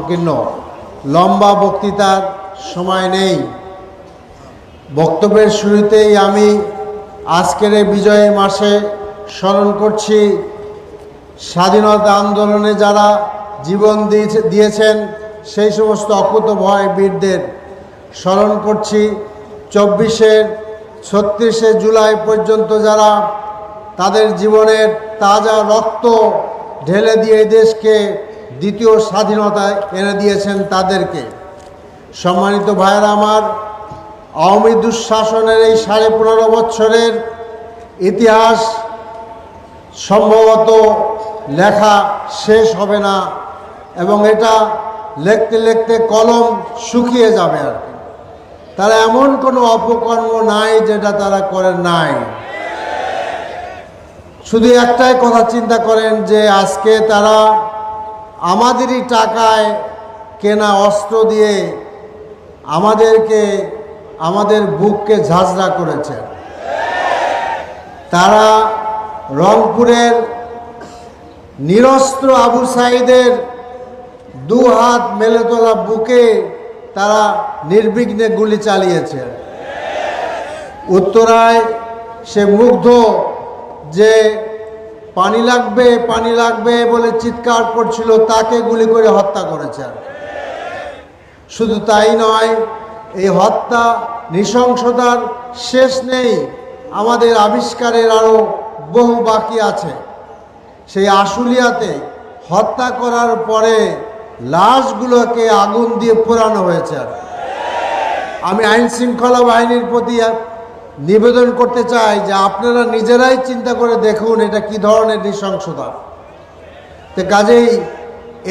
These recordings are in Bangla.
সংকীর্ণ, লম্বা বক্তৃতার সময় নেই। বক্তব্যের শুরুতেই আমি আজকের এই বিজয়ী মাসে স্মরণ করছি স্বাধীনতা আন্দোলনে যারা জীবন দিয়েছেন সেই সমস্ত অকুতোভয় বীরদের স্মরণ করছি। 36শে জুলাই পর্যন্ত যারা তাদের জীবনের তাজা রক্ত ঢেলে দিয়ে দেশকে দ্বিতীয় স্বাধীনতা এনে দিয়েছেন তাদেরকে। সম্মানিত ভাইয়েরা আমার, আওয়ামী দুঃশাসনের এই 15.5 বছরের ইতিহাস সম্ভবত লেখা শেষ হবে না এবং এটা লিখতে লিখতে কলম শুকিয়ে যাবে আর কি। তারা এমন কোনো অপকর্ম নাই যেটা তারা করেন নাই। শুধু একটাই কথা চিন্তা করেন যে আজকে তারা আমাদেরই টাকায় কেনা অস্ত্র দিয়ে আমাদের বুককে ঝাঁঝরা করেছে। তারা রংপুরের নিরস্ত্র আবু সাঈদের 2 হাত মেলে তোলা বুকে তারা নির্বিঘ্নে গুলি চালিয়েছে। উত্তরায় সে মুগ্ধ যে পানি লাগবে বলে চিৎকার করছিল, তাকে গুলি করে হত্যা করেছে। শুধু তাই নয়, এই হত্যা নৃশংসতার শেষ নেই, আমাদের আবিষ্কারের আরও বহু বাকি আছে। সেই আশুলিয়াতে হত্যা করার পরে লাশগুলোকে আগুন দিয়ে পোড়ানো হয়েছে। আমি আইন শৃঙ্খলা বাহিনীর প্রতি নিবেদন করতে চাই যে আপনারা নিজেরাই চিন্তা করে দেখুন এটা কি ধরনের নৃশংসতা। তো কাজেই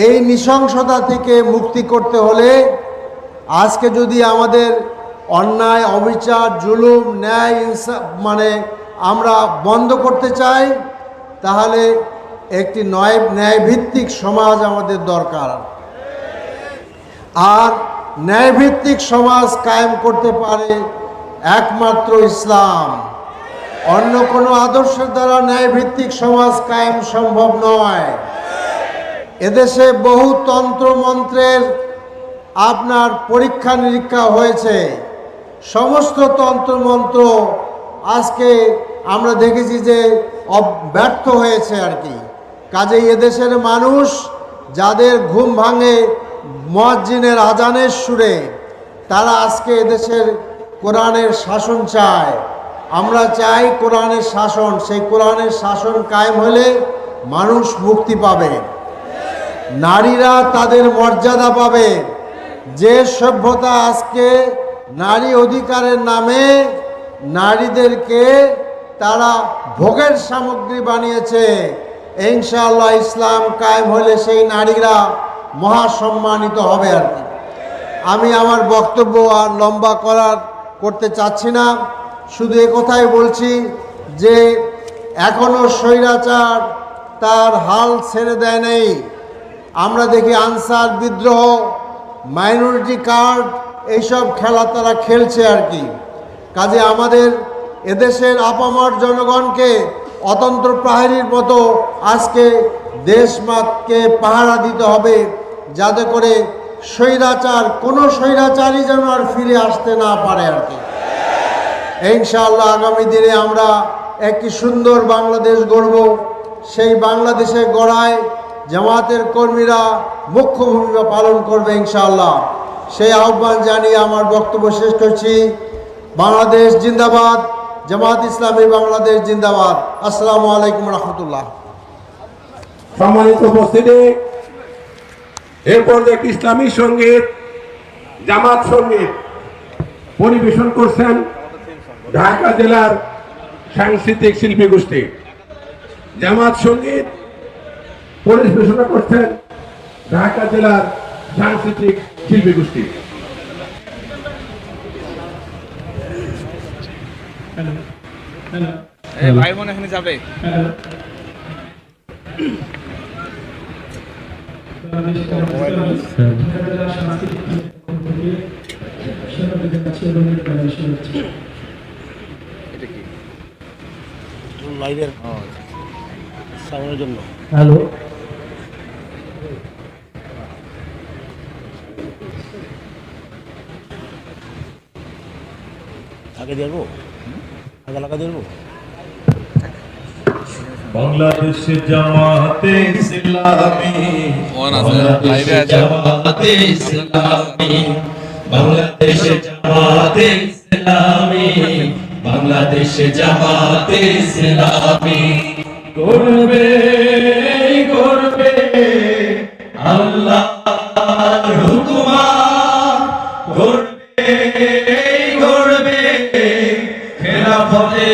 এই নৃশংসতা থেকে মুক্তি করতে হলে আজকে যদি আমাদের অন্যায়, অবিচার, জুলুম, ন্যায় ইনসাফ আমরা বন্ধ করতে চাই, তাহলে একটি ন্যায়ভিত্তিক সমাজ আমাদের দরকার। আর ন্যায়ভিত্তিক সমাজ কায়েম করতে পারে একমাত্র ইসলাম। অন্য কোনো আদর্শের দ্বারা ন্যায়ভিত্তিক সমাজ কায়েম সম্ভব নয়। এদেশে বহু তন্ত্রমন্ত্রের আপনার পরীক্ষা নিরীক্ষা হয়েছে। সমস্ত তন্ত্রমন্ত্র আজকে আমরা দেখেছি যে ব্যর্থ হয়েছে আর কি। কাজেই এদেশের মানুষ যাদের ঘুম ভাঙে মুয়াজ্জিনের আজানের সুরে, তারা আজকে এদেশের কোরআনের শাসন চায়। আমরা চাই কোরআনের শাসন। সেই কোরআনের শাসন কায়েম হলে মানুষ মুক্তি পাবে, নারীরা তাদের মর্যাদা পাবে। যে সভ্যতা আজকে নারী অধিকারের নামে নারীদেরকে তারা ভোগের সামগ্রী বানিয়েছে, ইনশাআল্লাহ ইসলাম কায়েম হলে সেই নারীরা মহাসম্মানিত হবে আর কি। আমি আমার বক্তব্য আর লম্বা করতে চাচ্ছি না, শুধু একথাই বলছি যে এখনো স্বৈরাচার তার হাল ছেড়ে দেয় নেই। আমরা দেখি আনসার বিদ্রোহ, মাইনরিটি কার্ড, এইসব খেলা তারা খেলছে আর কি। কাজে আমাদের এদেশের আপামর জনগণকে অতন্ত্র প্রহরীর মতো আজকে দেশমাতকে পাহারা দিতে হবে, যাতে করে কোনো স্বৈরাচারই যেন আর ফিরে আসতে না পারে আর কি। ইনশাআল্লাহ আগামী দিনে আমরা একটি সুন্দর বাংলাদেশ গড়ব। সেই বাংলাদেশে গড়ায় জামাতের কর্মীরা মুখ্য ভূমিকা পালন করবে ইনশাআল্লাহ। সেই আহ্বান জানিয়ে আমার বক্তব্য শেষ করছি। বাংলাদেশ জিন্দাবাদ, জামাত ইসলামী বাংলাদেশ জিন্দাবাদ। আসসালামু আলাইকুম রহমতুল্লাহ। সম্মানিত উপস্থিতি, এরপর একটি ইসলামী সঙ্গীত, জামাত সঙ্গীত পরিবেশন করছেন ঢাকা জেলার সাংস্কৃতিক শিল্পী গোষ্ঠী। জামাত সঙ্গীত পরিবেশনা করছেন ঢাকা জেলার সাংস্কৃতিক শিল্পী গোষ্ঠী। ভাই বোন এখানে যাবে। লাইভের সাউন্ডের জন্য। হ্যালো। আগে দেবো আগে লাগা দেবো বাংলাদেশ জামাতে ইসলামী বাংলাদেশ জামাতে ইসলামী বাংলাদেশ জামাতে ইসলামী বাংলাদেশ জামাতে ইসলামী করবে করবে আল্লাহর হুকুম করবে করবে খেলাফতে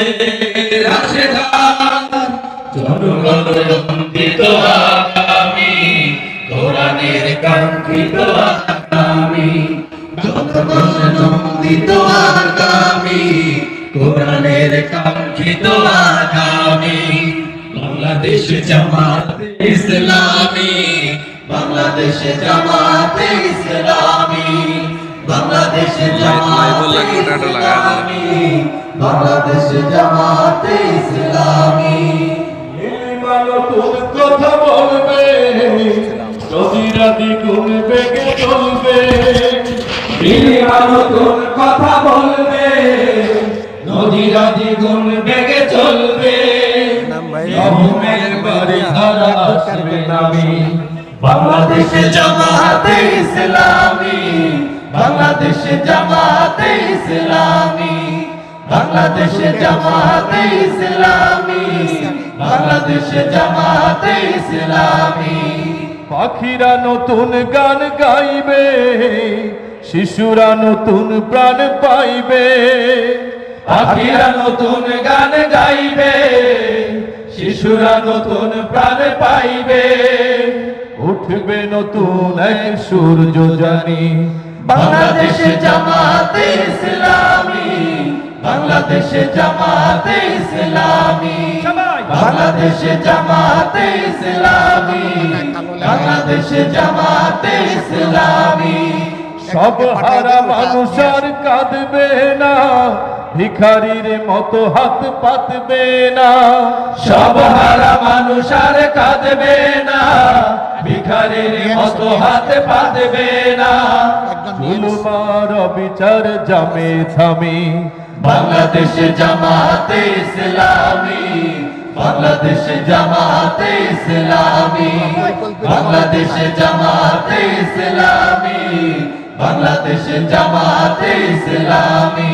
রাশেদার জনগণবন্দিত আগামী কোরআনের কাঙ্ক্ষিত আগামী জনগণবন্দিত আগামী কোরআনের কাঙ্ক্ষিত আগামী বাংলাদেশ জামাতে ইসলামী বাংলাদেশ জামাতে ইসলামী বাংলাদেশ জামাতে ইসলামী বাংলাদেশ জামাতে ইসলামী নতুন কথা বলবে নদীরাদি গুণ বেগে চলবে নতুন কথা বলবে নদীরাদি গুণ বেগে চলবে বাড়ি ধারা আসবে নামি বাংলাদেশ জামাতে ইসলামী বাংলাদেশ জামাতে ইসলামী বাংলাদেশ জামাতে ইসলামী বাংলাদেশ জামাতে ইসলামী পাখিরা নতুন গান গাইবে শিশুরা নতুন প্রাণ পাইবে পাখিরা নতুন গান গাইবে শিশুরা নতুন প্রাণ পাইবে উঠবে নতুন এক সূর্য জানি বাংলাদেশ জামাতে ইসলামী বাংলাদেশ জামাতে ইসলামী বাংলাদেশ জামাতে ইসলামী বাংলাদেশ জামাতে ইসলামী সব হারা মানুষ আর কাঁদবে না ভিখারির মতো হাত পাতবে না সব হারা মানুষ আর কাঁদবে না ভিখারির মতো হাত পাতবে না জুলুমার বিচার জামে থামে বাংলাদেশ জামাতে ইসলামী বাংলাদেশ জামাতে ইসলামী বাংলাদেশ জামাতে ইসলামী বাংলাদেশ জামাতে ইসলামী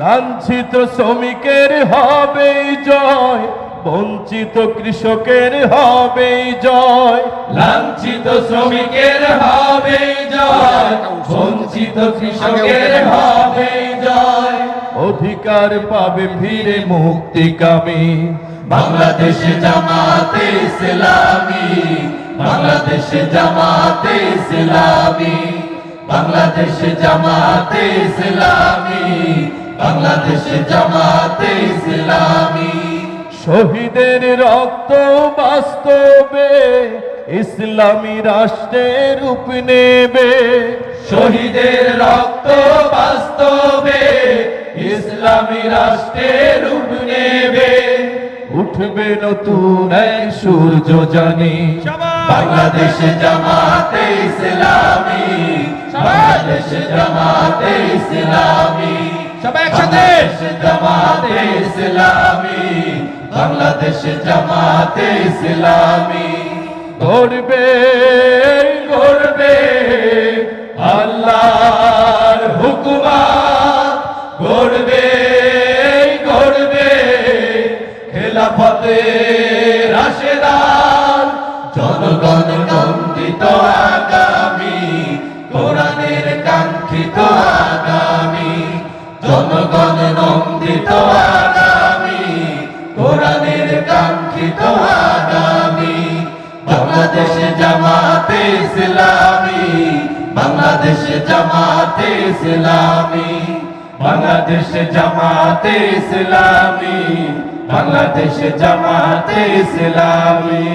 লাঞ্ছিত শ্রমিকের হবে জয় বঞ্চিত কৃষকের হবে জয় লাঞ্ছিত শ্রমিকের হবে জয় বঞ্চিত কৃষকের হবে জয় অধিকার পাবে ফিরে মুক্তিকামী বাংলাদেশ জামাতে ইসলামী বাংলাদেশ জামাতে ইসলামী বাংলাদেশ জামাতে ইসলামী বাংলাদেশ জামাতে ইসলামী শহীদের রক্ত বাস্তবে ইসলামী রাষ্ট্রের রূপ নেবে শহীদের রক্ত বাস্তবে ইসলামী রাষ্ট্রের রূপ নেবে উঠবে নতুন এক সূর্য জানি বাংলাদেশ জামাতে ইসলামী বাংলাদেশ জামাতে ইসলামী সবাই একসাথে জামাতে ইসলামী বাংলাদেশ জামাতে ইসলামী গড়বে গড়বে আল্লাহর হুকুমাত গড়বে গড়বে খেলাফতে রাশেদার জনগণ নন্দিত আগামী কোরআনের কাঙ্ক্ষিত আগামী জনগণ নন্দিত আগামী কোরআনের কাঙ্ক্ষিত আগামী বাংলাদেশ জামাতে ইসলামী বাংলাদেশ জামাতে ইসলামী বাংলাদেশ জামাতে ইসলামী বাংলাদেশ জামাতে ইসলামী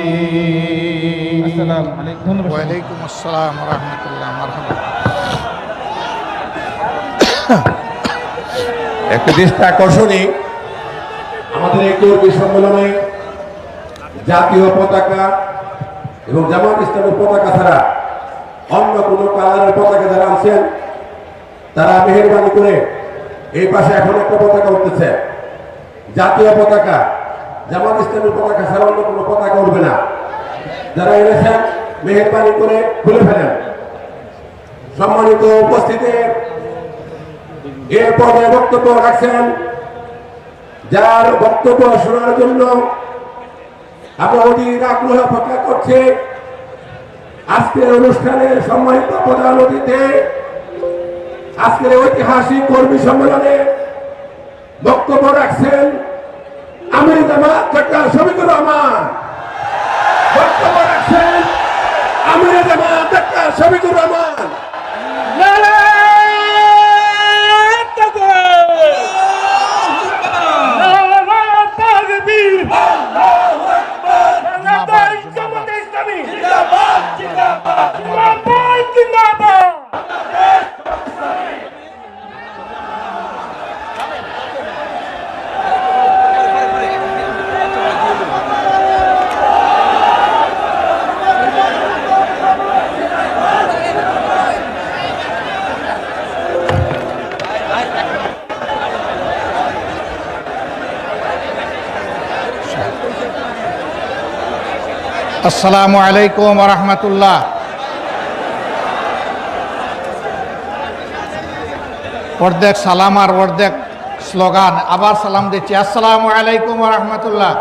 আসসালামু আলাইকুম ওয়া আলাইকুম আসসালাম ওয়া রাহমাতুল্লাহ মারহাবা একটি দৃষ্টি আকর্ষণী আমাদের এই কর্মী সম্মেলনে জাতীয় পতাকা এবং জামাত ইসলামের পতাকা ছাড়া অন্য কোনো কালারের পতাকা যারা আনছেন তারা মেহেরবানি করে এই পাশে এখন একটা পতাকা উঠতেছে, জাতীয় পতাকা, জামাত ইসলামের পতাকা ছাড়া অন্য কোনো পতাকা উঠবে না। যারা এনেছেন মেহেরবানি করে খুলে ফেলেন। সম্মানিত উপস্থিতি, এর পরে বক্তব্য রাখছেন, যার বক্তব্য শোনার জন্য আমরা অধীর আগ্রহ প্রকাশ করছি। আজকের অনুষ্ঠানের সম্মানিত প্রধান অতিথি, আজকের ঐতিহাসিক কর্মী সম্মেলনে বক্তব্য রাখছেন আমির জামাত ডাক্তার শফিকুর রহমান। বক্তব্য রাখছেন আমির জামাত ডাক্তার শফিকুর রহমান। আসসালামু আলাইকুম ওয়া রাহমাতুল্লাহ। অর্ধেক সালাম আর অর্ধেক স্লোগান। আবার সালাম দিচ্ছি, আসসালামু আলাইকুম ওয়া রাহমাতুল্লাহ।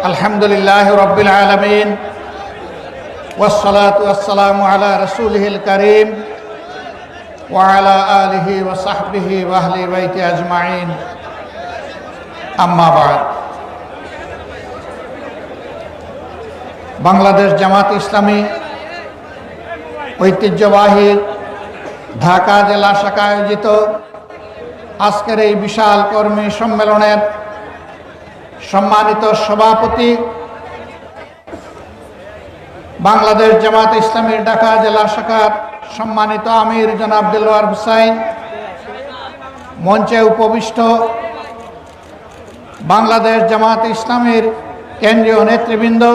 আলহামদুলিল্লাহ রাব্বিল আলামিন ওয়াসসালাতু ওয়াসসালামু আলা রাসূলিহিল কারীম ওয়া আলা আলিহি ওয়া সাহবিহি ওয়া আহলি বাইতি আজমাইন, আম্মা বা'দ। বাংলাদেশ জামাত ইসলামী ঐতিহ্যবাহী ঢাকা জেলা শাখা আয়োজিত আজকের এই বিশাল কর্মী সম্মেলনের সম্মানিত সভাপতি, বাংলাদেশ জামাত ইসলামীর ঢাকা জেলা শাখার সম্মানিত আমির জনাব দেলোয়ার হুসাইন, মঞ্চে উপবিষ্ট বাংলাদেশ জামাত ইসলামীর কেন্দ্রীয় নেতৃবৃন্দ,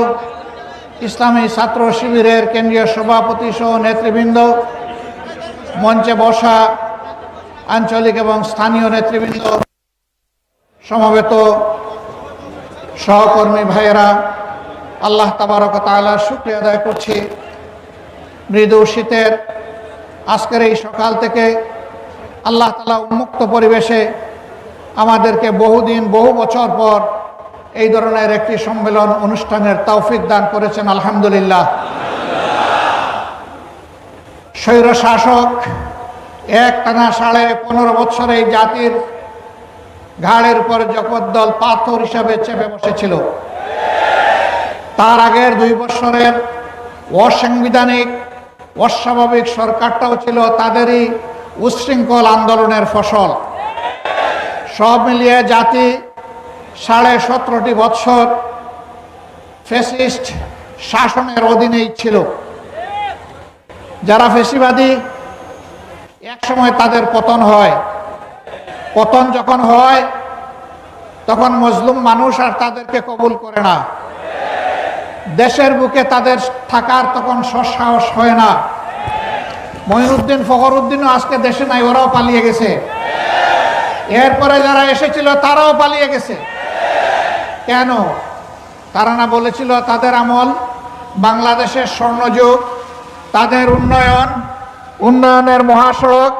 ইসলামী ছাত্র শিবিরের কেন্দ্রীয় সভাপতি সহ নেতৃবৃন্দ, মঞ্চে বসা আঞ্চলিক এবং স্থানীয় নেতৃবৃন্দ, সমবেত সহকর্মী ভাইয়েরা, আল্লাহ তাবারক ওয়া তাআলার শুকরিয়া আদায় করছি। মৃদু শীতের আজকের এই সকাল থেকে আল্লাহ তাআলা উন্মুক্ত পরিবেশে আমাদেরকে বহুদিন বহু বছর পর এই ধরনের একটি সম্মেলন অনুষ্ঠানের তৌফিক দান করেছেন, আলহামদুলিল্লাহ। স্বৈর শাসক একটানা 15.5 বছর এই জাতির ঘাড়ের উপর জগদ্দল পাথর হিসাবে চেপে বসেছিল। তার আগের 2 বছরের অসাংবিধানিক অস্বাভাবিক সরকারটাও ছিল তাদেরই উচ্ছৃঙ্খল আন্দোলনের ফসল। সব মিলিয়ে জাতি 17.5 বছর ফ্যাসিস্ট শাসনের অধীনেই ছিল। যারা ফ্যাসিবাদী, এক সময় তাদের পতন হয়। পতন যখন হয় তখন মজলুম মানুষ আর তাদেরকে কবুল করে না। দেশের বুকে তাদের থাকার তখন সাহস হয় না। মঈনুদ্দিন ফখরুদ্দিনও আজকে দেশে নাই, ওরাও পালিয়ে গেছে। এরপরে যারা এসেছিল তারাও পালিয়ে গেছে। কেন? তারা না বলেছিল তাদের আমল বাংলাদেশের স্বর্ণযুগ, তাদের উন্নয়নের মহাসড়ক,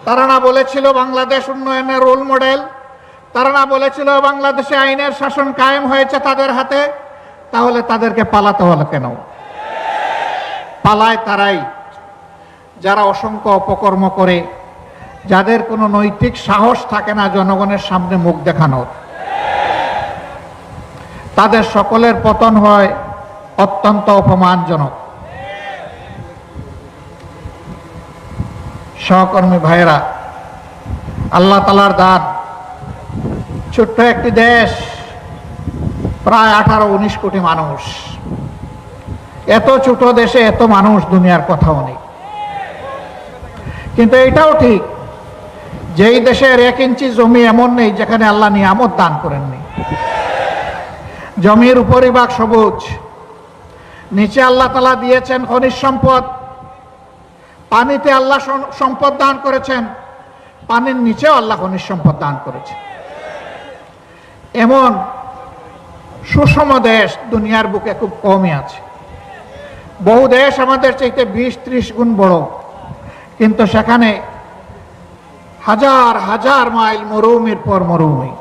তারা না বলেছিল বাংলাদেশ উন্নয়নের রোল মডেল, তারা না বলেছিল বাংলাদেশে আইনের শাসন কায়েম হয়েছে তাদের হাতে। তাহলে তাদেরকে পালাতে হলো কেন? পালায় তারাই যারা অসংখ্য অপকর্ম করে, যাদের কোনো নৈতিক সাহস থাকে না জনগণের সামনে মুখ দেখানোর। তাদের সকলের পতন হয় অত্যন্ত অপমানজনক। সহকর্মী ভাইয়েরা, আল্লাহ তাআলার দান, ছোট্ট একটি দেশ, প্রায় 18-19 কোটি মানুষ। এত ছোট দেশে এত মানুষ, দুনিয়ার কথাও নেই। কিন্তু এটাও ঠিক, যেই দেশের 1 ইঞ্চি জমি এমন নেই যেখানে আল্লাহ নিয়ামত দান করেননি। জমির উপরিভাগ সবুজ, নিচে আল্লাহ তাআলা দিয়েছেন খনিজ সম্পদ, পানিতে আল্লাহ সম্পদ দান করেছেন, পানির নিচেও আল্লাহ খনিজ সম্পদ দান করেছেন। এমন সুষম দেশ দুনিয়ার বুকে খুব কমই আছে। বহু দেশ আমাদের চাইতে 20-30 গুণ বড়, কিন্তু সেখানে হাজার হাজার মাইল মরুভূমির পর মরুভূমি।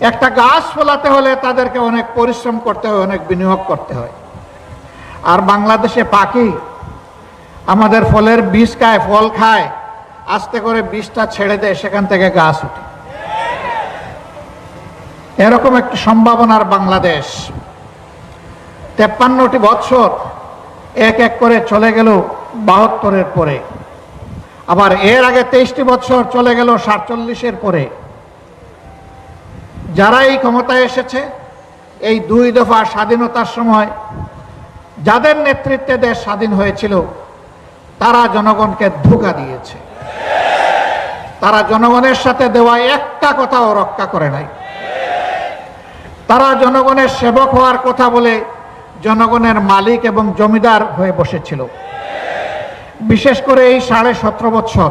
একটা গাছ ফলাতে হলে তাদেরকে অনেক পরিশ্রম করতে হয়, অনেক বিনিয়োগ করতে হয়। আর বাংলাদেশে পাখি আমাদের ফলের বীজ খায়, ফল খায়, আস্তে করে বীজটা ছেড়ে দেয়, সেখান থেকে গাছ উঠে। এরকম একটি সম্ভাবনার বাংলাদেশ। 53টি বৎসর এক এক করে চলে গেল 72-এর পরে, আবার এর আগে 23টি বৎসর চলে গেল 47-এর পরে। যারা এই ক্ষমতায় এসেছে, এই 2 দফা স্বাধীনতার সময় যাদের নেতৃত্বে দেশ স্বাধীন হয়েছিল, তারা জনগণকে ধোঁকা দিয়েছে। তারা জনগণের সাথে দেওয়া একটা কথাও রক্ষা করে নাই। তারা জনগণের সেবক হওয়ার কথা বলে জনগণের মালিক এবং জমিদার হয়ে বসেছিল। বিশেষ করে এই 17.5 বছর,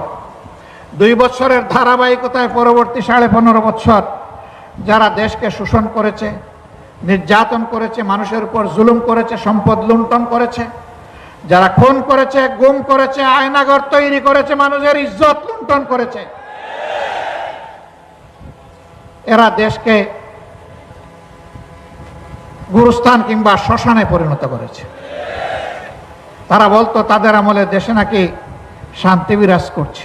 2 বছরের ধারাবাহিকতায় পরবর্তী 15.5 বছর যারা দেশকে শোষণ করেছে, নির্যাতন করেছে, মানুষের উপর জুলুম করেছে, সম্পদ লুণ্ঠন করেছে, যারা খুন করেছে, গুম করেছে, আয়নাঘর তৈরি করেছে, মানুষের ইজ্জত লুণ্ঠন করেছে, এরা দেশকে গুরুস্থান কিংবা শ্মশানে পরিণত করেছে। তারা বলতো তাদের আমলে দেশে নাকি শান্তি বিরাজ করছে।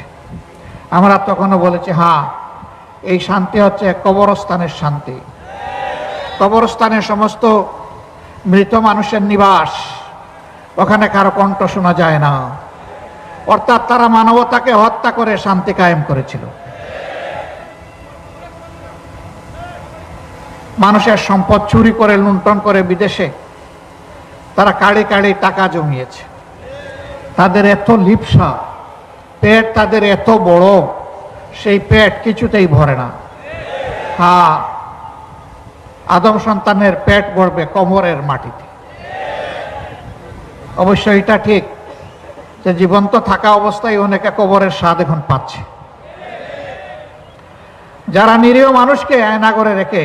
আমরা তখনও বলেছি, হ্যাঁ, এই শান্তি হচ্ছে কবরস্থানের শান্তি। কবরস্থানে সমস্ত মৃত মানুষের নিবাস, ওখানে কারো কণ্ঠ শোনা যায় না। অর্থাৎ তারা মানবতাকে হত্যা করে শান্তি কায়েম করেছিল। মানুষের সম্পদ চুরি করে, লুণ্ঠন করে বিদেশে তারা কাড়ি কাড়ি টাকা জমিয়েছে। তাদের এত লিপ্সা, পেট তাদের এত বড়, সেই পেট কিছুতেই ভরে না। হ্যাঁ, আদম সন্তানের পেট ভরবে কোমরের মাটিতে। অবশ্য এটা ঠিক যে জীবন্ত থাকা অবস্থায় অনেকে কবরের স্বাদ এখন পাচ্ছে। যারা নিরীহ মানুষকে আয়নাঘরে রেখে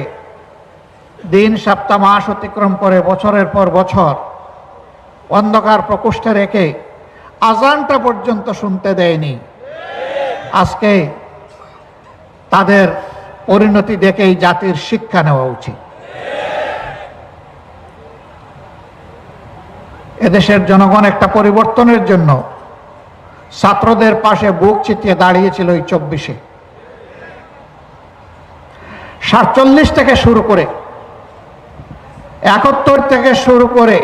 দিন, সপ্তাহ, মাস অতিক্রম করে বছরের পর বছর অন্ধকার প্রকোষ্ঠে রেখে আজানটা পর্যন্ত শুনতে দেয়নি, আজকে তাদের পরিণতি দেখেই জাতির শিক্ষা নেওয়া উচিত। এদেশের জনগণ একটা পরিবর্তনের জন্য ছাত্রদের পাশে বুক চিতিয়ে দাঁড়িয়েছিল এই 24-এ। 47 থেকে শুরু করে, 71 থেকে শুরু করে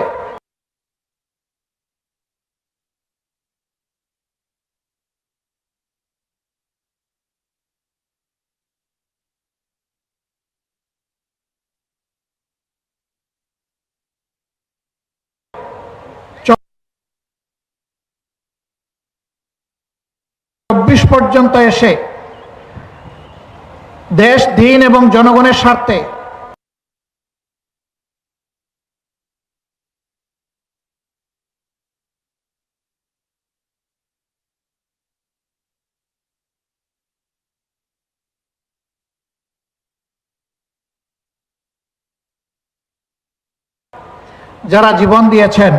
পর্যন্ত এসে দেশ, দিন এবং জনগণের স্বার্থে যারা জীবন দিয়েছেন,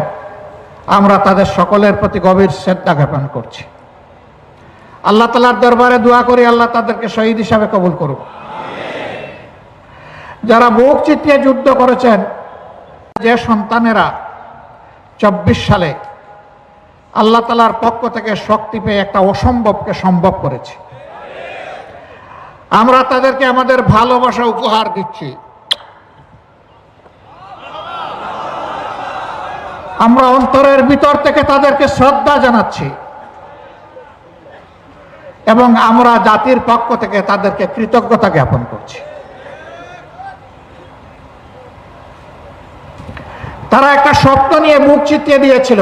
আমরা তাদের সকলের প্রতি গভীর শ্রদ্ধা জ্ঞাপন করছি। আল্লাহ তাআলার দরবারে দোয়া করি, আল্লাহ তাদেরকে শহীদ হিসাবে কবুল করুক। যারা বুক চিতিয়ে যুদ্ধ করেছেন, যে সন্তানেরা 24 সালে আল্লাহ তাআলার পক্ষ থেকে শক্তি পেয়ে একটা অসম্ভবকে সম্ভব করেছে, আমরা তাদেরকে আমাদের ভালোবাসা উপহার দিচ্ছি। আমরা অন্তরের ভিতর থেকে তাদেরকে শ্রদ্ধা জানাচ্ছি এবং আমরা জাতির পক্ষ থেকে তাদেরকে কৃতজ্ঞতা জ্ঞাপন করছি। তারা একটা স্বপ্ন নিয়ে বুক চিতিয়ে দিয়েছিল,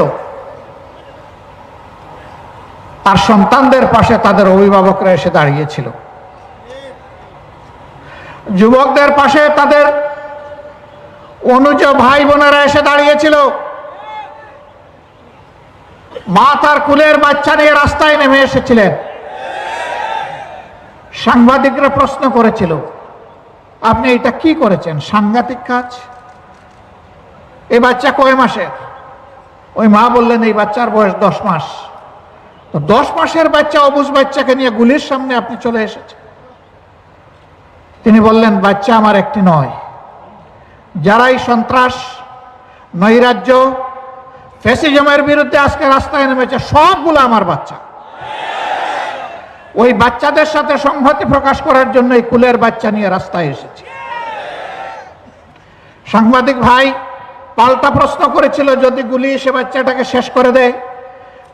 তার সন্তানদের পাশে তাদের অভিভাবকরা এসে দাঁড়িয়েছিল, যুবকদের পাশে তাদের অনুজ ভাই বোনেরা এসে দাঁড়িয়েছিল। মা তার কুলের বাচ্চা নিয়ে রাস্তায় নেমে এসেছিলেন। সাংবাদিকরা প্রশ্ন করেছিল, আপনি এটা কি করেছেন? সাংঘাতিক কাজ। এই বাচ্চা কয় মাসের? ওই মা বললেন, এই বাচ্চার বয়স 10 মাস। তো 10 মাসের বাচ্চা, অবুঝ বাচ্চাকে নিয়ে গুলির সামনে আপনি চলে এসেছেন। তিনি বললেন, বাচ্চা আমার একটি নয়, যারাই সন্ত্রাস, নৈরাজ্য, ফ্যাসিজমের বিরুদ্ধে আজকে রাস্তায় নেমেছে সবগুলো আমার বাচ্চা। ওই বাচ্চাদের সাথে সংহতি প্রকাশ করার জন্য এই কুলের বাচ্চা নিয়ে রাস্তায় এসেছে। সাংবাদিক ভাই পাল্টা প্রশ্ন করেছিল, যদি গুলি এসে বাচ্চাটাকে শেষ করে দেয়,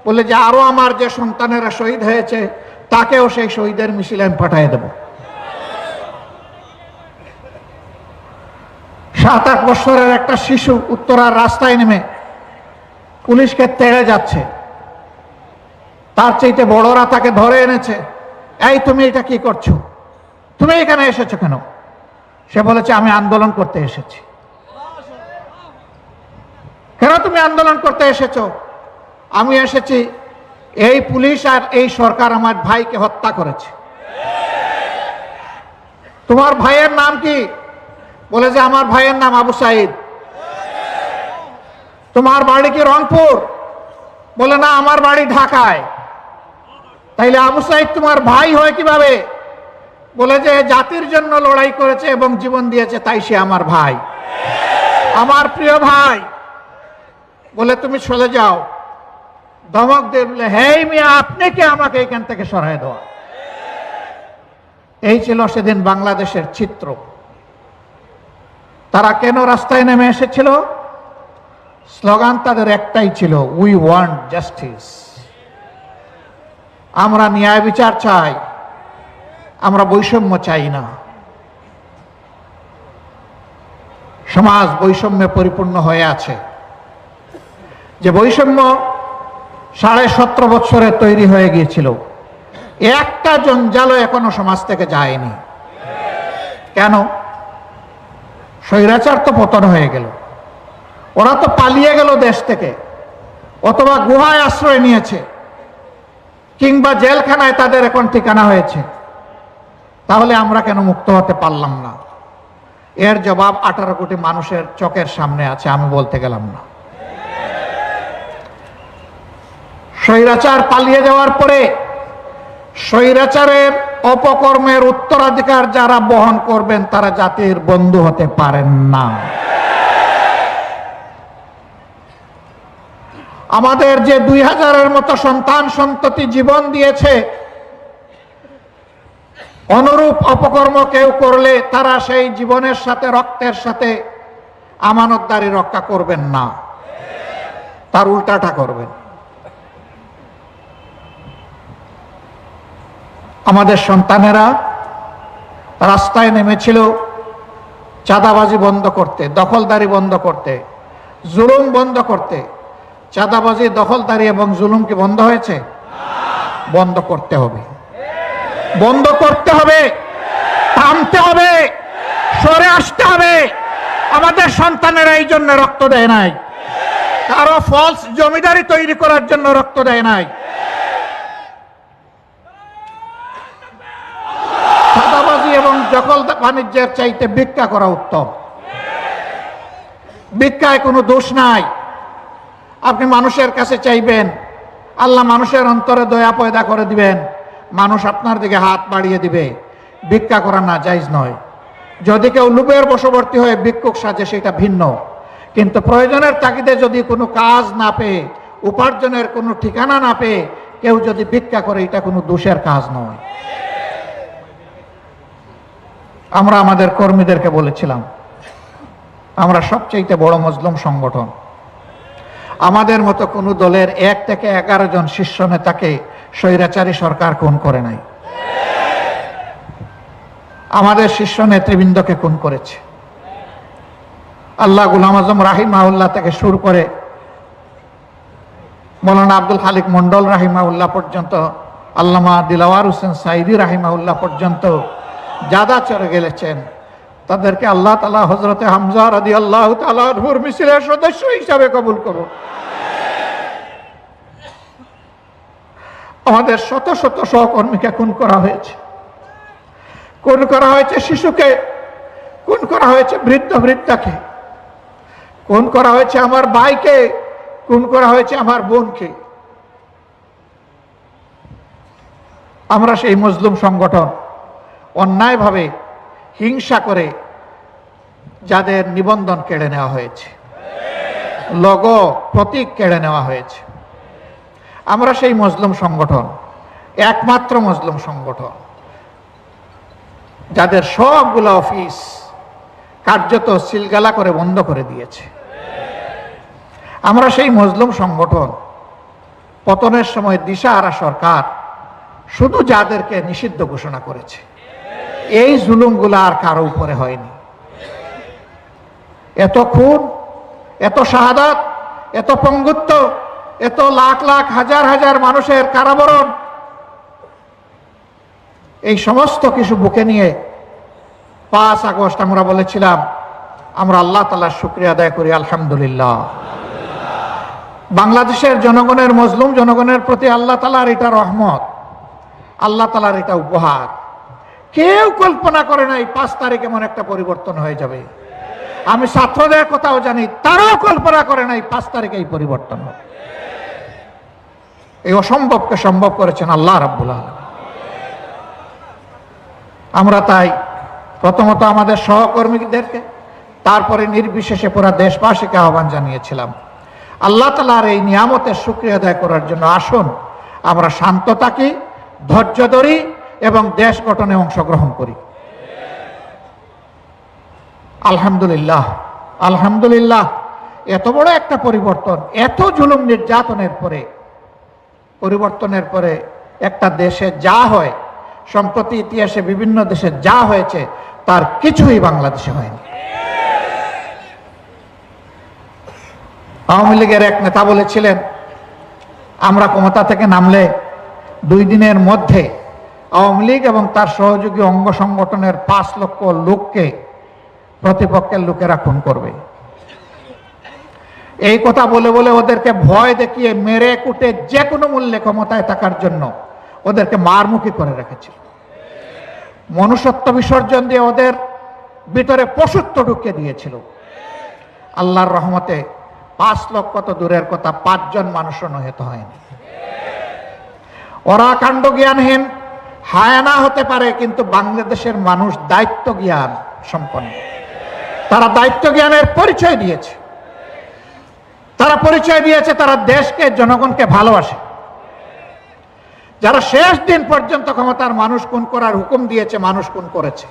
বলে যে আরো আমার যে সন্তানেরা শহীদ হয়েছে তাকেও সেই শহীদের মিছিলে আমি পাঠিয়ে দেব। 7-8 বছরের একটা শিশু উত্তরার রাস্তায় নেমে পুলিশকে তেড়ে যাচ্ছে, তার চাইতে বড়রা তাকে ধরে এনেছে, এই তুমি এটা কি করছো, তুমি এখানে এসেছো কেন? সে বলেছে, আমি আন্দোলন করতে এসেছি। কেন তুমি আন্দোলন করতে এসেছো? আমি এসেছি, এই পুলিশ আর এই সরকার আমার ভাইকে হত্যা করেছে। তোমার ভাইয়ের নাম কি? বলে যে আমার ভাইয়ের নাম আবু সাইদ। তোমার বাড়ি কি রংপুর? বলে না, আমার বাড়ি ঢাকায়। তাইলে আবু সাইদ তোমার ভাই হয় কিভাবে? বলে যে জাতির জন্য লড়াই করেছে এবং জীবন দিয়েছে, তাই সে আমার ভাই, আমার প্রিয় ভাই। বলে তুমি চলে যাও। ধমক দিয়ে বলে, হেই মিয়া, আপনি কি আমাকে এখান থেকে সরাই দেওয়া? এই ছিল সেদিন বাংলাদেশের চিত্র। তারা কেন রাস্তায় নেমে এসেছিল? স্লোগান তাদের একটাই ছিল, উই ওয়ান্ট জাস্টিস। আমরা ন্যায় বিচার চাই, আমরা বৈষম্য চাই না। সমাজ বৈষম্যে পরিপূর্ণ হয়ে আছে। যে বৈষম্য 17.5 বছরে তৈরি হয়ে গিয়েছিল, একটা জঞ্জালও এখনো সমাজ থেকে যায়নি। কেন? স্বৈরাচার তো পতন হয়ে গেল, ওরা তো পালিয়ে গেল দেশ থেকে, অথবা গুহায় আশ্রয় নিয়েছে, কিংবা জেলখানায় তাদের এখন ঠিকানা হয়েছে। তাহলে আমরা কেন মুক্ত হতে পারলাম না? এর জবাব 18 কোটি মানুষের চোখের সামনে আছে, আমি বলতে গেলাম না। স্বৈরাচার পালিয়ে যাওয়ার পরে স্বৈরাচারের অপকর্মের উত্তরাধিকার যারা বহন করবেন তারা জাতির বন্ধু হতে পারেন না। আমাদের যে 2000-এর মতো সন্তান সন্ততি জীবন দিয়েছে, অনুরূপ অপকর্ম কেউ করলে তারা সেই জীবনের সাথে, রক্তের সাথে আমানতদারি রক্ষা করবেন না, তার উল্টাটা করবেন। আমাদের সন্তানেরা রাস্তায় নেমেছিল চাঁদাবাজি বন্ধ করতে, দখলদারি বন্ধ করতে, জুলুম বন্ধ করতে। চাঁদাবাজি, দখলদারি এবং জুলুম কি বন্ধ হয়েছে? বন্ধ করতে হবে, বন্ধ করতে হবে, থামতে হবে, সরে আসতে হবে। আমাদের সন্তানেরা এই জন্য রক্ত দেয় নাই, কারো ফলস জমিদারি তৈরি করার জন্য রক্ত দেয় নাই। চাঁদাবাজি এবং দখল বাণিজ্যের চাইতে ভিক্ষা করা উত্তম। ভিক্ষায় কোনো দোষ নাই। আপনি মানুষের কাছে চাইবেন, আল্লাহ মানুষের অন্তরে দয়া পয়দা করে দিবেন, মানুষ আপনার দিকে হাত বাড়িয়ে দিবে। ভিক্ষা করা না জায়েজ নয়। যদি কেউ লোভের বশবর্তী হয়ে ভিক্ষুক সাজে সেটা ভিন্ন, কিন্তু প্রয়োজনের তাগিদে যদি কোনো কাজ না পেয়ে, উপার্জনের কোনো ঠিকানা না পেয়ে কেউ যদি ভিক্ষা করে, এটা কোনো দোষের কাজ নয়। আমরা আমাদের কর্মীদেরকে বলেছিলাম, আমরা সবচেয়ে বড় মজলুম সংগঠন। আমাদের মতো কোনো দলের 1 থেকে 11 জন শীর্ষ নেতাকে স্বৈরাচারী সরকার খুন করে নাই। আমাদের শীর্ষ নেতৃবৃন্দকে খুন করেছে। আল্লাহ গুলাম আজম রাহিমাহুল্লাহ থেকে শুরু করে মৌলানা আব্দুল খালিক মন্ডল রাহিমাহুল্লাহ পর্যন্ত, আল্লামা দিলাওয়ার হোসেন সাইদি রাহিমাহুল্লাহ পর্যন্ত যারা চলে গেলেছেন, তাদেরকে আল্লাহ তাআলা হযরতে হামজা রাদিয়াল্লাহু তাআলা আনহুর মিছিলের সদস্য হিসাবে কবুল করুন। আমাদের শত শত সহকর্মীকে খুন করা হয়েছে, খুন করা হয়েছে শিশুকে, খুন করা হয়েছে বৃদ্ধ বৃদ্ধাকে, খুন করা হয়েছে আমার ভাইকে, খুন করা হয়েছে আমার বোনকে। আমরা সেই মজলুম সংগঠন অন্যায়ভাবে হিংসা করে যাদের নিবন্ধন কেড়ে নেওয়া হয়েছে, লোগো প্রতীক কেড়ে নেওয়া হয়েছে, আমরা সেই মজলুম সংগঠন, একমাত্র মজলুম সংগঠন যাদের সবগুলো অফিস কার্যত সিলগালা করে বন্ধ করে দিয়েছে। আমরা সেই মজলুম সংগঠন পতনের সময় দিশাহারা সরকার শুধু যাদেরকে নিষিদ্ধ ঘোষণা করেছে, এই জুলুমগুলো আর কারো উপরে হয়নি। এত খুন, এত শাহাদাত, এত পঙ্গুত্ব, এত লাখ লাখ হাজার হাজার মানুষের কারাবরণ, এই সমস্ত কিছু বুকে নিয়ে 5 আগস্ট আমরা বলেছিলাম আমরা আল্লাহ তাআলার শুকরিয়া আদায় করি, আলহামদুলিল্লাহ। বাংলাদেশের জনগণের, মজলুম জনগণের প্রতি আল্লাহ তাআলার এটা রহমত, আল্লাহ তাআলার এটা উপহার। কেউ কল্পনা করে নাই 5 তারিখ এমন একটা পরিবর্তন হয়ে যাবে। আমি ছাত্রদের কথাও জানি, তারাও কল্পনা করে নাই 5 তারিখে এই পরিবর্তন হবে। এই অসম্ভবকে সম্ভব করেছেন আল্লাহ রাব্বুল আলামিন। আমরা তাই প্রথমত আমাদের সহকর্মীদেরকে, তারপরে নির্বিশেষে পুরা দেশবাসীকে আহ্বান জানিয়েছিলাম আল্লাহ তাআলার এই নিয়ামতের শুকরিয়া আদায় করার জন্য আসুন আমরা শান্ত থাকি, ধৈর্য ধরি এবং দেশ গঠনে অংশগ্রহণ করি। আলহামদুলিল্লাহ, আলহামদুলিল্লাহ, এত বড় একটা পরিবর্তন, এত জুলুম নির্যাতনের পরে, পরিবর্তনের পরে একটা দেশে যা হয়, সম্প্রতি ইতিহাসে বিভিন্ন দেশে যা হয়েছে তার কিছুই বাংলাদেশে হয়নি। আওয়ামী লীগের এক নেতা বলেছিলেন আমরা ক্ষমতা থেকে নামলে 2 দিনের মধ্যে আওয়ামী লীগ এবং তার সহযোগী অঙ্গ সংগঠনের 5 লক্ষ লোককে প্রতিপক্ষের লোকেরা খুন করবে। এই কথা বলে বলে ওদেরকে ভয় দেখিয়ে মেরে কুটে যে কোনো মূল্যে ক্ষমতায় থাকার জন্য ওদেরকে মারমুখী করে রেখেছিল। মনুষ্যত্ব বিসর্জন দিয়ে ওদের ভিতরে পশুত্ব ঢুকিয়ে দিয়েছিল। আল্লাহর রহমতে 5 লক্ষ তো দূরের কথা, 5 জন মানুষও নিহত হয়নি। ওরা কাণ্ড জ্ঞানহীন হায়ানা হতে পারে, কিন্তু বাংলাদেশের মানুষ দায়িত্ব জ্ঞান সম্পন্ন। তারা দায়িত্ব জ্ঞানের পরিচয় দিয়েছে, তারা পরিচয় দিয়েছে তারা দেশকে, জনগণকে ভালোবাসে। যারা শেষ দিন পর্যন্ত ক্ষমতার মানুষ খুন করার হুকুম দিয়েছে, মানুষ খুন করেছে,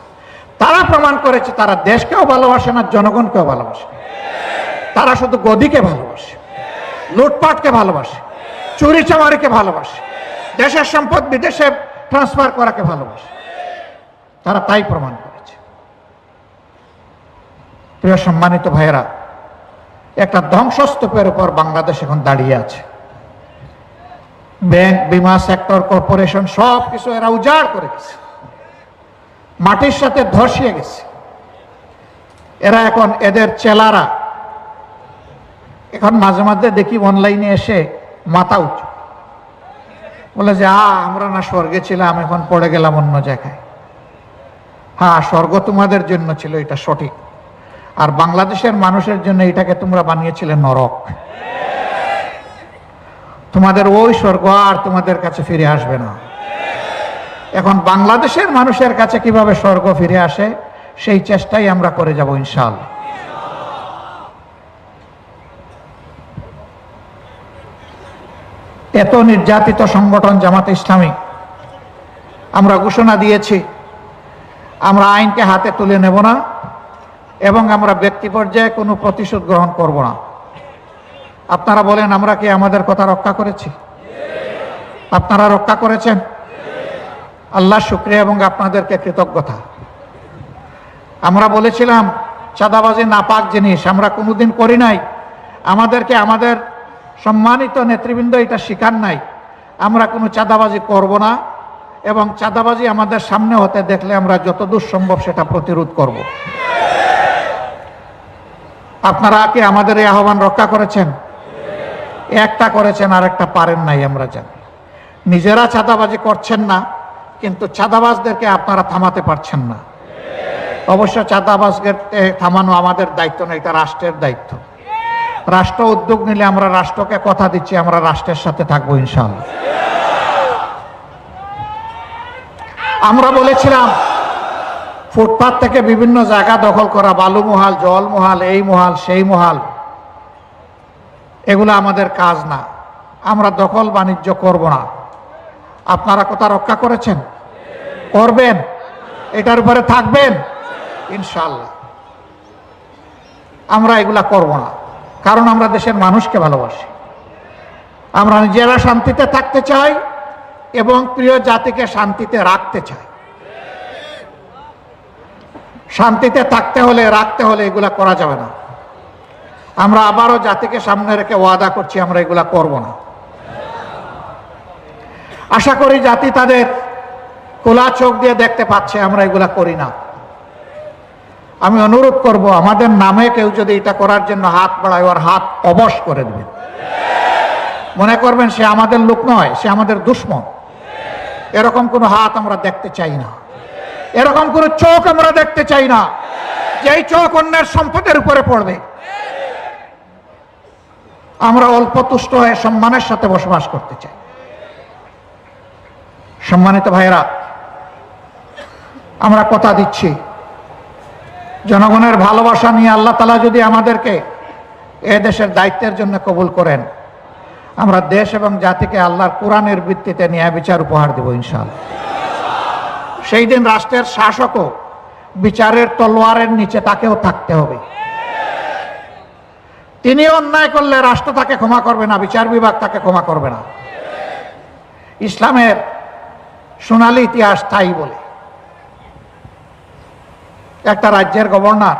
তারা প্রমাণ করেছে তারা দেশকেও ভালোবাসে না, জনগণকেও ভালোবাসে। তারা শুধু গদিকে ভালোবাসে, লুটপাটকে ভালোবাসে, চুরি চামারিকে ভালোবাসে, দেশের সম্পদ বিদেশে ট্রান্সফার করাকে ভালোবাসে। তারা তাই প্রমাণ করেছে। প্রিয় সম্মানিত ভাইয়েরা, একটা ধ্বংসস্তূপের উপর বাংলাদেশ এখন দাঁড়িয়ে আছে। ব্যাংক, বিমা সেক্টর, কর্পোরেশন সব কিছু এরা উজাড় করে গেছে, মাটির সাথে ধসিয়ে গেছে। এরা এখন, এদের চেলারা এখন মাঝে মাঝে দেখি অনলাইনে এসে মাথা উঁচু বলে যে আমরা না স্বর্গে ছিলাম, এখন পড়ে গেলাম অন্য জায়গায়। হ্যাঁ, স্বর্গ তোমাদের জন্য ছিল, এটা সঠিক, আর বাংলাদেশের মানুষের জন্য এটাকে তোমরা বানিয়েছিলে নরক। তোমাদের ওই স্বর্গ আর তোমাদের কাছে ফিরে আসবে না। এখন বাংলাদেশের মানুষের কাছে কিভাবে স্বর্গ ফিরে আসে সেই চেষ্টাই আমরা করে যাব ইনশাআল্লাহ। এত নির্যাতিত সংগঠন জামাতে ইসলামী, আমরা ঘোষণা দিয়েছি আমরা আইনকে হাতে তুলে নেব না এবং আমরা ব্যক্তি পর্যায়ে কোনো প্রতিশোধ গ্রহণ করব না। আপনারা বলেন আমরা কি আমাদের কথা রক্ষা করেছি? আপনারা রক্ষা করেছেন? আল্লাহ শুকরিয়া এবং আপনাদেরকে কৃতজ্ঞতা। আমরা বলেছিলাম চাঁদাবাজি নাপাক জিনিস, আমরা কোনোদিন করি নাই। আমাদেরকে আমাদের সম্মানিত নেতৃবৃন্দ এটা শিখান নাই আমরা কোনো চাঁদাবাজি করব না, এবং চাঁদাবাজি আমাদের সামনে হতে দেখলে আমরা যতদূর সম্ভব সেটা প্রতিরোধ করব। আপনারা কি আমাদের এই আহ্বান রক্ষা করেছেন? একটা করেছেন, আর একটা পারেন নাই আমরা জানি। নিজেরা চাঁদাবাজি করছেন না, কিন্তু চাঁদাবাজদেরকে আপনারা থামাতে পারছেন না। অবশ্য চাঁদাবাজদেরকে থামানো আমাদের দায়িত্ব না, এটা রাষ্ট্রের দায়িত্ব। রাষ্ট্র উদ্যোগ নিলে আমরা রাষ্ট্রকে কথা দিচ্ছি আমরা রাষ্ট্রের সাথে থাকবো ইনশাআল্লাহ। আমরা বলেছিলাম ফুটপাত থেকে বিভিন্ন জায়গা দখল করা, বালু মহাল, জল মহাল, এই মহাল সেই মহাল, এগুলো আমাদের কাজ না। আমরা দখল বাণিজ্য করব না। আপনারা কথা রক্ষা করেছেন, করবেন, এটার উপরে থাকবেন ইনশাআল্লাহ। আমরা এগুলা করব না, কারণ আমরা দেশের মানুষকে ভালোবাসি। আমরা নিজেরা শান্তিতে থাকতে চাই এবং প্রিয় জাতিকে শান্তিতে রাখতে চাই। শান্তিতে থাকতে হলে, রাখতে হলে এগুলা করা যাবে না। আমরা আবারও জাতিকে সামনে রেখে ওয়াদা করছি আমরা এগুলা করব না। আশা করি জাতি তাদের খোলা চোখ দিয়ে দেখতে পাচ্ছে আমরা এগুলা করি না। আমি অনুরোধ করব, আমাদের নামে কেউ যদি এটা করার জন্য হাত বাড়ায়, ওর হাত অবশ করে দেবেন। মনে করবেন সে আমাদের লোক নয়, সে আমাদের দুশ্মন। এরকম কোনো হাত আমরা দেখতে চাই না, এরকম কোনো চোখ আমরা দেখতে চাই না যেই চোখ অন্যের সম্পদের উপরে পড়বে। আমরা অল্প তুষ্ট হয়ে সম্মানের সাথে বসবাস করতে চাই। সম্মানিত ভাইয়েরা, আমরা কথা দিচ্ছি জনগণের ভালোবাসা নিয়ে আল্লাহ তাআলা যদি আমাদেরকে এ দেশের দায়িত্বের জন্য কবুল করেন, আমরা দেশ এবং জাতিকে আল্লাহর কোরআনের ভিত্তিতে ন্যায় বিচার উপহার দেব ইনশাআল্লাহ। সেই দিন রাষ্ট্রের শাসকও বিচারের তলোয়ারের নিচে তাকেও থাকতে হবে। তিনি অন্যায় করলে রাষ্ট্র তাকে ক্ষমা করবে না, বিচার বিভাগ তাকে ক্ষমা করবে না। ইসলামের সোনালী ইতিহাস তাই বলে। একটা রাজ্যের গভর্নর,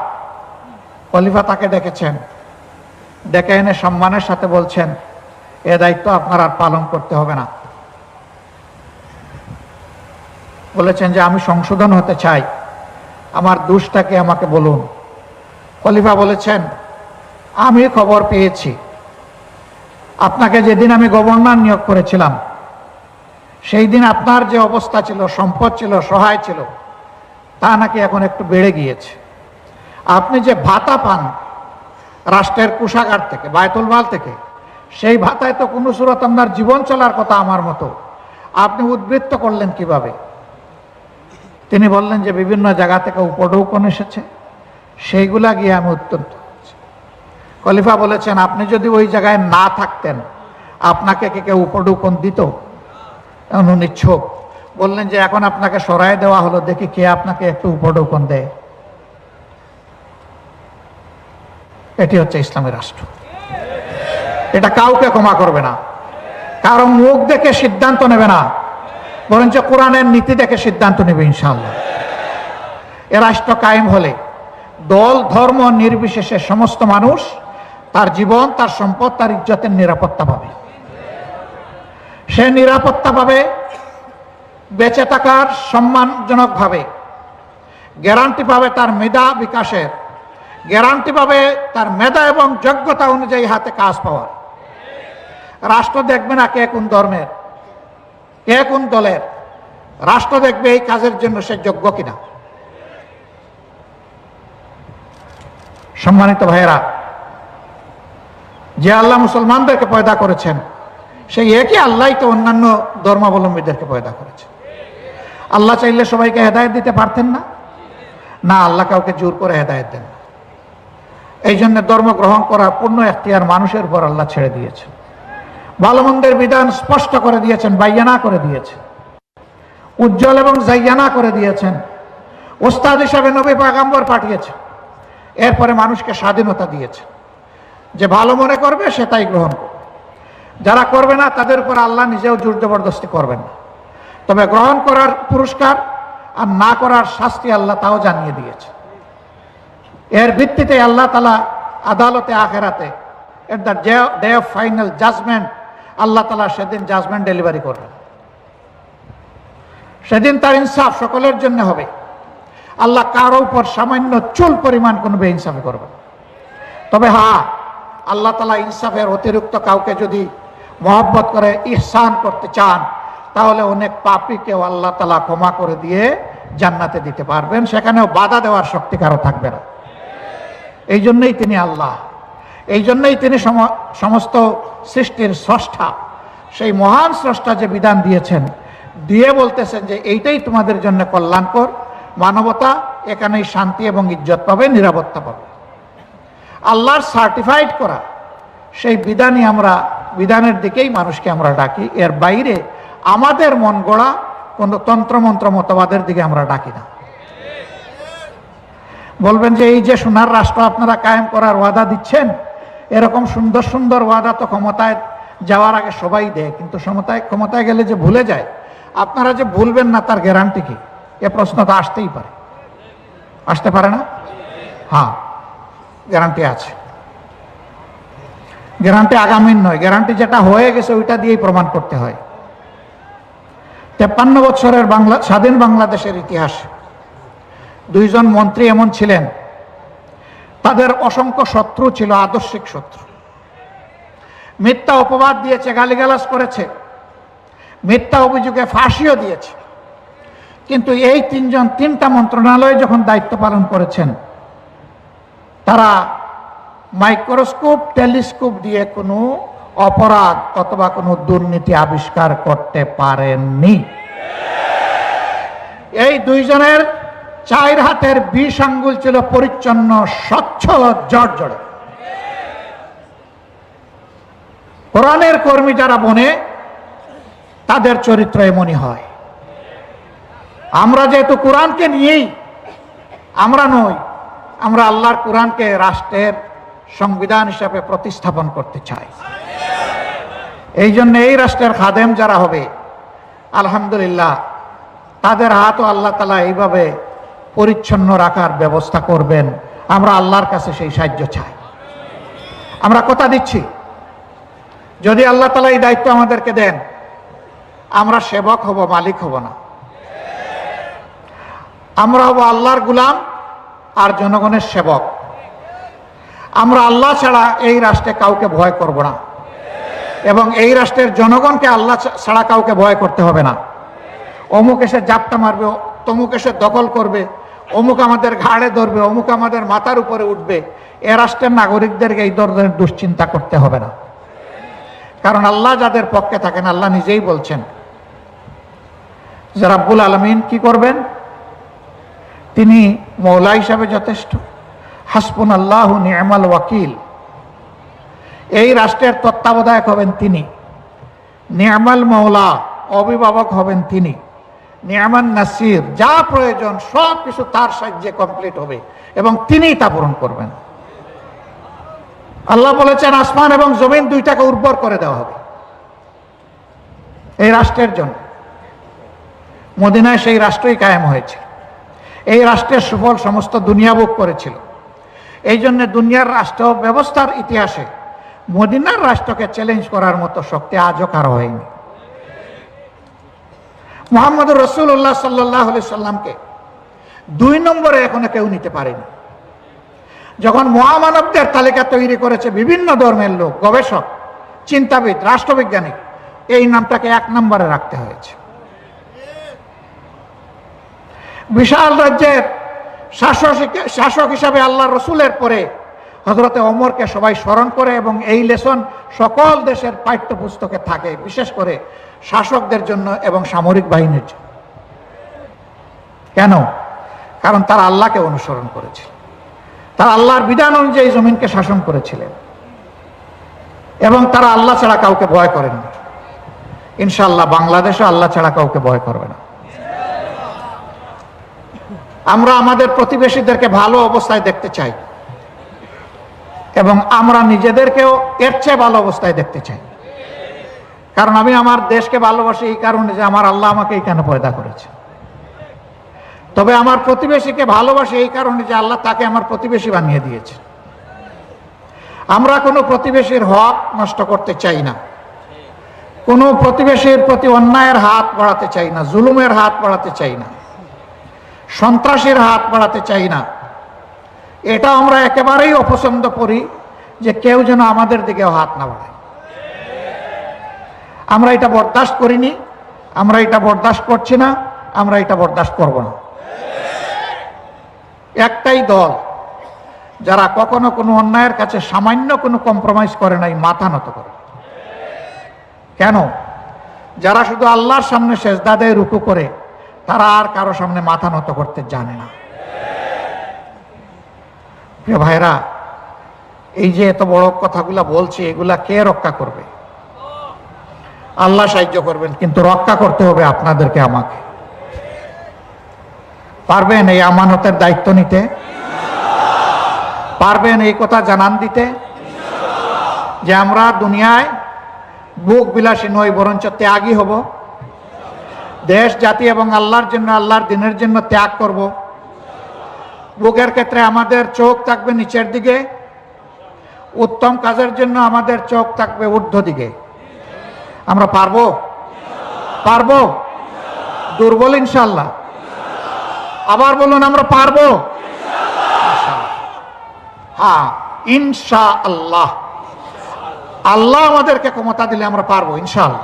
খলিফা তাকে ডেকেছেন, ডেকে এনে সম্মানের সাথে বলছেন, এ দায়িত্ব আপনার আর পালন করতে হবে না। বলেছেন যে আমি সংশোধন হতে চাই, আমার দোষটাকে আমাকে বলুন। খলিফা বলেছেন, আমি খবর পেয়েছি আপনাকে যেদিন আমি গভর্নর নিয়োগ করেছিলাম সেই দিন আপনার যে অবস্থা ছিল, সম্পদ ছিল, সহায় ছিল, তা নাকি এখন একটু বেড়ে গিয়েছে। আপনি যে ভাতা পান রাষ্ট্রের কোষাগার থেকে, বায়তুল মাল থেকে, সেই ভাতায় তো কোনো সুরত আপনার জীবন চলার কথা আমার মতো, আপনি উদ্বৃত্ত করলেন কিভাবে? তিনি বললেন যে বিভিন্ন জায়গা থেকে উপঢৌকন এসেছে, সেইগুলা গিয়ে আমি অত্যন্ত। খলিফা বলেছেন, আপনি যদি ওই জায়গায় না থাকতেন আপনাকে কে কেউ উপঢৌকন দিত? উনি ছোপ বললেন যে এখন আপনাকে সরায় দেওয়া হলো, দেখি কে আপনাকে একটু উপঢৌকন দেয়। এটি হচ্ছে ইসলামী রাষ্ট্র। এটা কাউকে ক্ষমা করবে না, কারণ মুখ দেখে সিদ্ধান্ত নেবে না, বরঞ্চ কোরআনের নীতি দেখে সিদ্ধান্ত নেবে ইনশাআল্লাহ। এ রাষ্ট্র কায়েম হলে দল ধর্ম নির্বিশেষে সমস্ত মানুষ তার জীবন, তার সম্পদ, তার ইজ্জতের নিরাপত্তা পাবে। সে নিরাপত্তা পাবে বেঁচে থাকার সম্মানজনকভাবে, গ্যারান্টি পাবে তার মেধা বিকাশের, গ্যারান্টি পাবে তার মেধা এবং যোগ্যতা অনুযায়ী হাতে কাজ পাওয়ার। রাষ্ট্র দেখবে না কে কোন ধর্মের, কে কোন দলের, রাষ্ট্র দেখবে এই কাজের জন্য সে যোগ্য কিনা। সম্মানিত ভাইয়েরা, যে আল্লাহ মুসলমানদেরকে পয়দা করেছেন সেই একই আল্লাহ তো অন্যান্য ধর্মাবলম্বীদেরকে পয়দা করেছেন। আল্লাহ চাইলে সবাইকে হেদায়েত দিতে পারতেন না? না, আল্লাহ কাউকে জোর করে হেদায়েত দেন না। এই জন্য ধর্ম গ্রহণ করার পূর্ণ এখতিয়ার মানুষের উপর আল্লাহ ছেড়ে দিয়েছেন। ভালো মন্দের বিধান স্পষ্ট করে দিয়েছেন, বাইয়ানা করে দিয়েছেন, উজ্জ্বল এবং জাইয়ানা করে দিয়েছেন। ওস্তাদ হিসাবে নবী পয়গম্বর পাঠিয়েছেন, এরপরে মানুষকে স্বাধীনতা দিয়েছেন। যে ভালো মনে করবে সে তাই গ্রহণ করবে, যারা করবে না তাদের উপর আল্লাহ নিজেও জোর জবরদস্তি করবেন না। তবে গ্রহণ করার পুরস্কার আর না করার শাস্তি আল্লাহ তাও জানিয়ে দিয়েছে। এর ভিত্তিতে আল্লাহ তাআলা আদালতে আখিরাতে at the day of final judgment আল্লাহ তাআলা সেদিন জাজমেন্ট ডেলিভারি করবেন। সেদিন তার ইনসাফ সকলের জন্য হবে। আল্লাহ কারো উপর সামান্য চুল পরিমাণ কোনো বেইনসাফি করবেন। তবে হ্যাঁ, আল্লাহ তাআলা ইনসাফের অতিরিক্ত কাউকে যদি মহব্বত করে ইহসান করতে চান, তাহলে অনেক পাপীকেও আল্লাহ তাআলা ক্ষমা করে দিয়ে জান্নাতে দিতে পারবেন, সেখানেও বাধা দেওয়ার শক্তি কারো থাকবে না। এই জন্যই তিনি আল্লাহ, এই জন্যই তিনি সমস্ত সৃষ্টির স্রষ্টা। সেই মহান স্রষ্টা যে বিধান দিয়েছেন, দিয়ে বলতেছেন যে এইটাই তোমাদের জন্য কল্যাণকর, মানবতা এখানেই শান্তি এবং ইজ্জত পাবে, নিরাপত্তা পাবে। আল্লাহর সার্টিফাইড করা সেই বিধানই আমরা, বিধানের দিকেই মানুষকে আমরা ডাকি। এর বাইরে আমাদের মন গড়া কোনো তন্ত্রমন্ত্র মতবাদের দিকে আমরা ডাকি না। বলবেন যে এই যে সোনার রাষ্ট্র আপনারা কায়েম করার ওয়াদা দিচ্ছেন, এরকম সুন্দর সুন্দর ওয়াদা তো ক্ষমতায় যাওয়ার আগে সবাই দেয়, কিন্তু ক্ষমতায় গেলে যে ভুলে যায়। আপনারা যে ভুলবেন না তার গ্যারান্টি কি? এ প্রশ্ন তো আসতেই পারে, আসতে পারে না? হ্যাঁ, গ্যারান্টি আছে। গ্যারান্টি আগামীর নয়, গ্যারান্টি যেটা হয়ে গেছে ওইটা দিয়েই প্রমাণ করতে হয়। 53 বছরের স্বাধীন বাংলাদেশের ইতিহাস, দুইজন মন্ত্রী এমন ছিলেন, তাদের অসংখ্য শত্রু ছিল, আদর্শিক শত্রু। মিথ্যা অপবাদ দিয়েছে, গালিগালাজ করেছে, মিথ্যা অভিযোগে ফাঁসিও দিয়েছে। কিন্তু এই তিনজন তিনটা মন্ত্রণালয়ে যখন দায়িত্ব পালন করেছেন, তারা মাইক্রোস্কোপ টেলিস্কোপ দিয়ে কোনো অপরাধ অথবা কোনো দুর্নীতি আবিষ্কার করতে পারেননি। এই দুইজনের 4 হাতের 20 আঙ্গুল ছিল পরিচ্ছন্ন, স্বচ্ছ, জড়জড়ে। কোরআনের কর্মী যারা বনে, তাদের চরিত্র এমনই হয়। আমরা যেহেতু কোরআনকে নিয়েই, আমরা নই, আমরা আল্লাহর কোরআনকে রাষ্ট্রের সংবিধান হিসাবে প্রতিস্থাপন করতে চাই। এই জন্য এই রাষ্ট্রের খাদেম যারা হবে, আলহামদুলিল্লাহ, তাদের হাতও আল্লাহ তাআলা এইভাবে পরিচ্ছন্ন রাখার ব্যবস্থা করবেন। আমরা আল্লাহর কাছে সেই সাহায্য চাই। আমরা কথা দিচ্ছি, যদি আল্লাহ তাআলা এই দায়িত্ব আমাদেরকে দেন, আমরা সেবক হব, মালিক হব না। আমরা হব আল্লাহর গোলাম আর জনগণের সেবক। আমরা আল্লাহ ছাড়া এই রাষ্ট্রে কাউকে ভয় করব না, এবং এই রাষ্ট্রের জনগণকে আল্লাহ ছাড়া কাউকে ভয় করতে হবে না। অমুক এসে জাপটা মারবে, তমুক এসে দখল করবে, অমুক আমাদের ঘাড়ে ধরবে, অমুক আমাদের মাথার উপরে উঠবে, এ রাষ্ট্রের নাগরিকদেরকে এই ধরনের দুশ্চিন্তা করতে হবে না। কারণ আল্লাহ যাদের পক্ষে থাকেন, আল্লাহ নিজেই বলছেন যে রাব্বুল আলামিন কি করবেন? তিনি মওলা হিসাবে যথেষ্ট। হাসবুনাল্লাহু নি'মাল ওয়াকিল। এই রাষ্ট্রের তত্ত্বাবধায়ক হবেন তিনি। নি'মাল মওলা, অভিভাবক হবেন তিনি। নি'মান নাসির, যা প্রয়োজন সব কিছু তার সাহায্যে কমপ্লিট হবে এবং তিনিই তা পূরণ করবেন। আল্লাহ বলেছেন আসমান এবং জমিন দুইটাকে উর্বর করে দেওয়া হবে এই রাষ্ট্রের জন্য। মদিনায় সেই রাষ্ট্রই কায়েম হয়েছে। এই রাষ্ট্রের সুফল সমস্ত দুনিয়া ভোগ করেছিল। এই জন্য দুনিয়ার রাষ্ট্র ব্যবস্থার ইতিহাসে মদিনার রাষ্ট্রকে চ্যালেঞ্জ করার মতো শক্তি আজও কারো হয়নি। মুহাম্মদুর রাসূলুল্লাহ সাল্লাল্লাহু আলাইহি সাল্লামকে 2 নম্বরে এখনো কেউ নিতে পারেনি। যখন মহামানবদের তালিকা তৈরি করেছে বিভিন্ন ধর্মের লোক, গবেষক, চিন্তাবিদ, রাষ্ট্রবিজ্ঞানী, এই নামটাকে 1 নম্বরে রাখতে হয়েছে। বিশাল রাজ্যের শাসক হিসাবে আল্লাহ রসুলের পরে হযরতে ওমরকে সবাই স্মরণ করে, এবং এই লেসন সকল দেশের পাঠ্যপুস্তকে থাকে, বিশেষ করে শাসকদের জন্য এবং সামরিক বাহিনীর জন্য। কেন? কারণ তারা আল্লাহকে অনুসরণ করেছিল, তারা আল্লাহর বিধান অনুযায়ী জমিনকে শাসন করেছিলেন, এবং তারা আল্লাহ ছাড়া কাউকে ভয় করেননি। ইনশাআল্লাহ বাংলাদেশও আল্লাহ ছাড়া কাউকে ভয় করবে না। আমরা আমাদের প্রতিবেশীদেরকে ভালো অবস্থায় দেখতে চাই, এবং আমরা নিজেদেরকেও এর চেয়ে ভালো অবস্থায় দেখতে চাই। কারণ আমি আমার দেশকে ভালোবাসি এই কারণে যে আমার আল্লাহ আমাকে এইখানে পয়দা করেছে। তবে আমার প্রতিবেশীকে ভালোবাসি এই কারণে যে আল্লাহ তাকে আমার প্রতিবেশী বানিয়ে দিয়েছে। আমরা কোনো প্রতিবেশীর হক নষ্ট করতে চাই না, কোনো প্রতিবেশীর প্রতি অন্যায়ের হাত বাড়াতে চাই না, জুলুমের হাত বাড়াতে চাই না, সন্ত্রাসের হাত বাড়াতে চাই না। এটা আমরা একেবারেই অপছন্দ করি যে কেউ যেন আমাদের দিকেও হাত না বাড়ায়। আমরা এটা বরদাস্ত করিনি, আমরা এটা বরদাস্ত করছি না, আমরা এটা বরদাস্ত করব না। একটাই দল যারা কখনো কোনো অন্যায়ের কাছে সামান্য কোনো কম্প্রোমাইজ করে নাই, মাথা নত করে। কেন? যারা শুধু আল্লাহর সামনে সেজদা দেয়, রুকু করে, তারা আর কারো সামনে মাথা নত করতে জানে না। প্রিয় ভাইরা, এই যে এত বড় কথাগুলা বলছি, এগুলা কে রক্ষা করবে? আল্লাহ সাহায্য করবেন, কিন্তু রক্ষা করতে হবে আপনাদেরকে, আমাকে। পারবেন এই আমানতের দায়িত্ব নিতে? পারবেন এই কথা জানান দিতে যে আমরা দুনিয়ায় বুক বিলাসী নই, বরঞ্চ ত্যাগী হব। দেশ, জাতি এবং আল্লাহর জন্য, আল্লাহর দিনের জন্য ত্যাগ করব। বুকের ক্ষেত্রে আমাদের চোখ থাকবে নিচের দিকে, উত্তম কাজের জন্য আমাদের চোখ থাকবে ঊর্ধ্ব দিকে। আমরা পারবো? পারবো? দুর্বল ইনশাআল্লাহ? আবার বলুন, আমরা পারবো? হ্যাঁ, ইনশাআল্লাহ। আল্লাহ আমাদেরকে ক্ষমতা দিলে আমরা পারবো ইনশাআল্লাহ।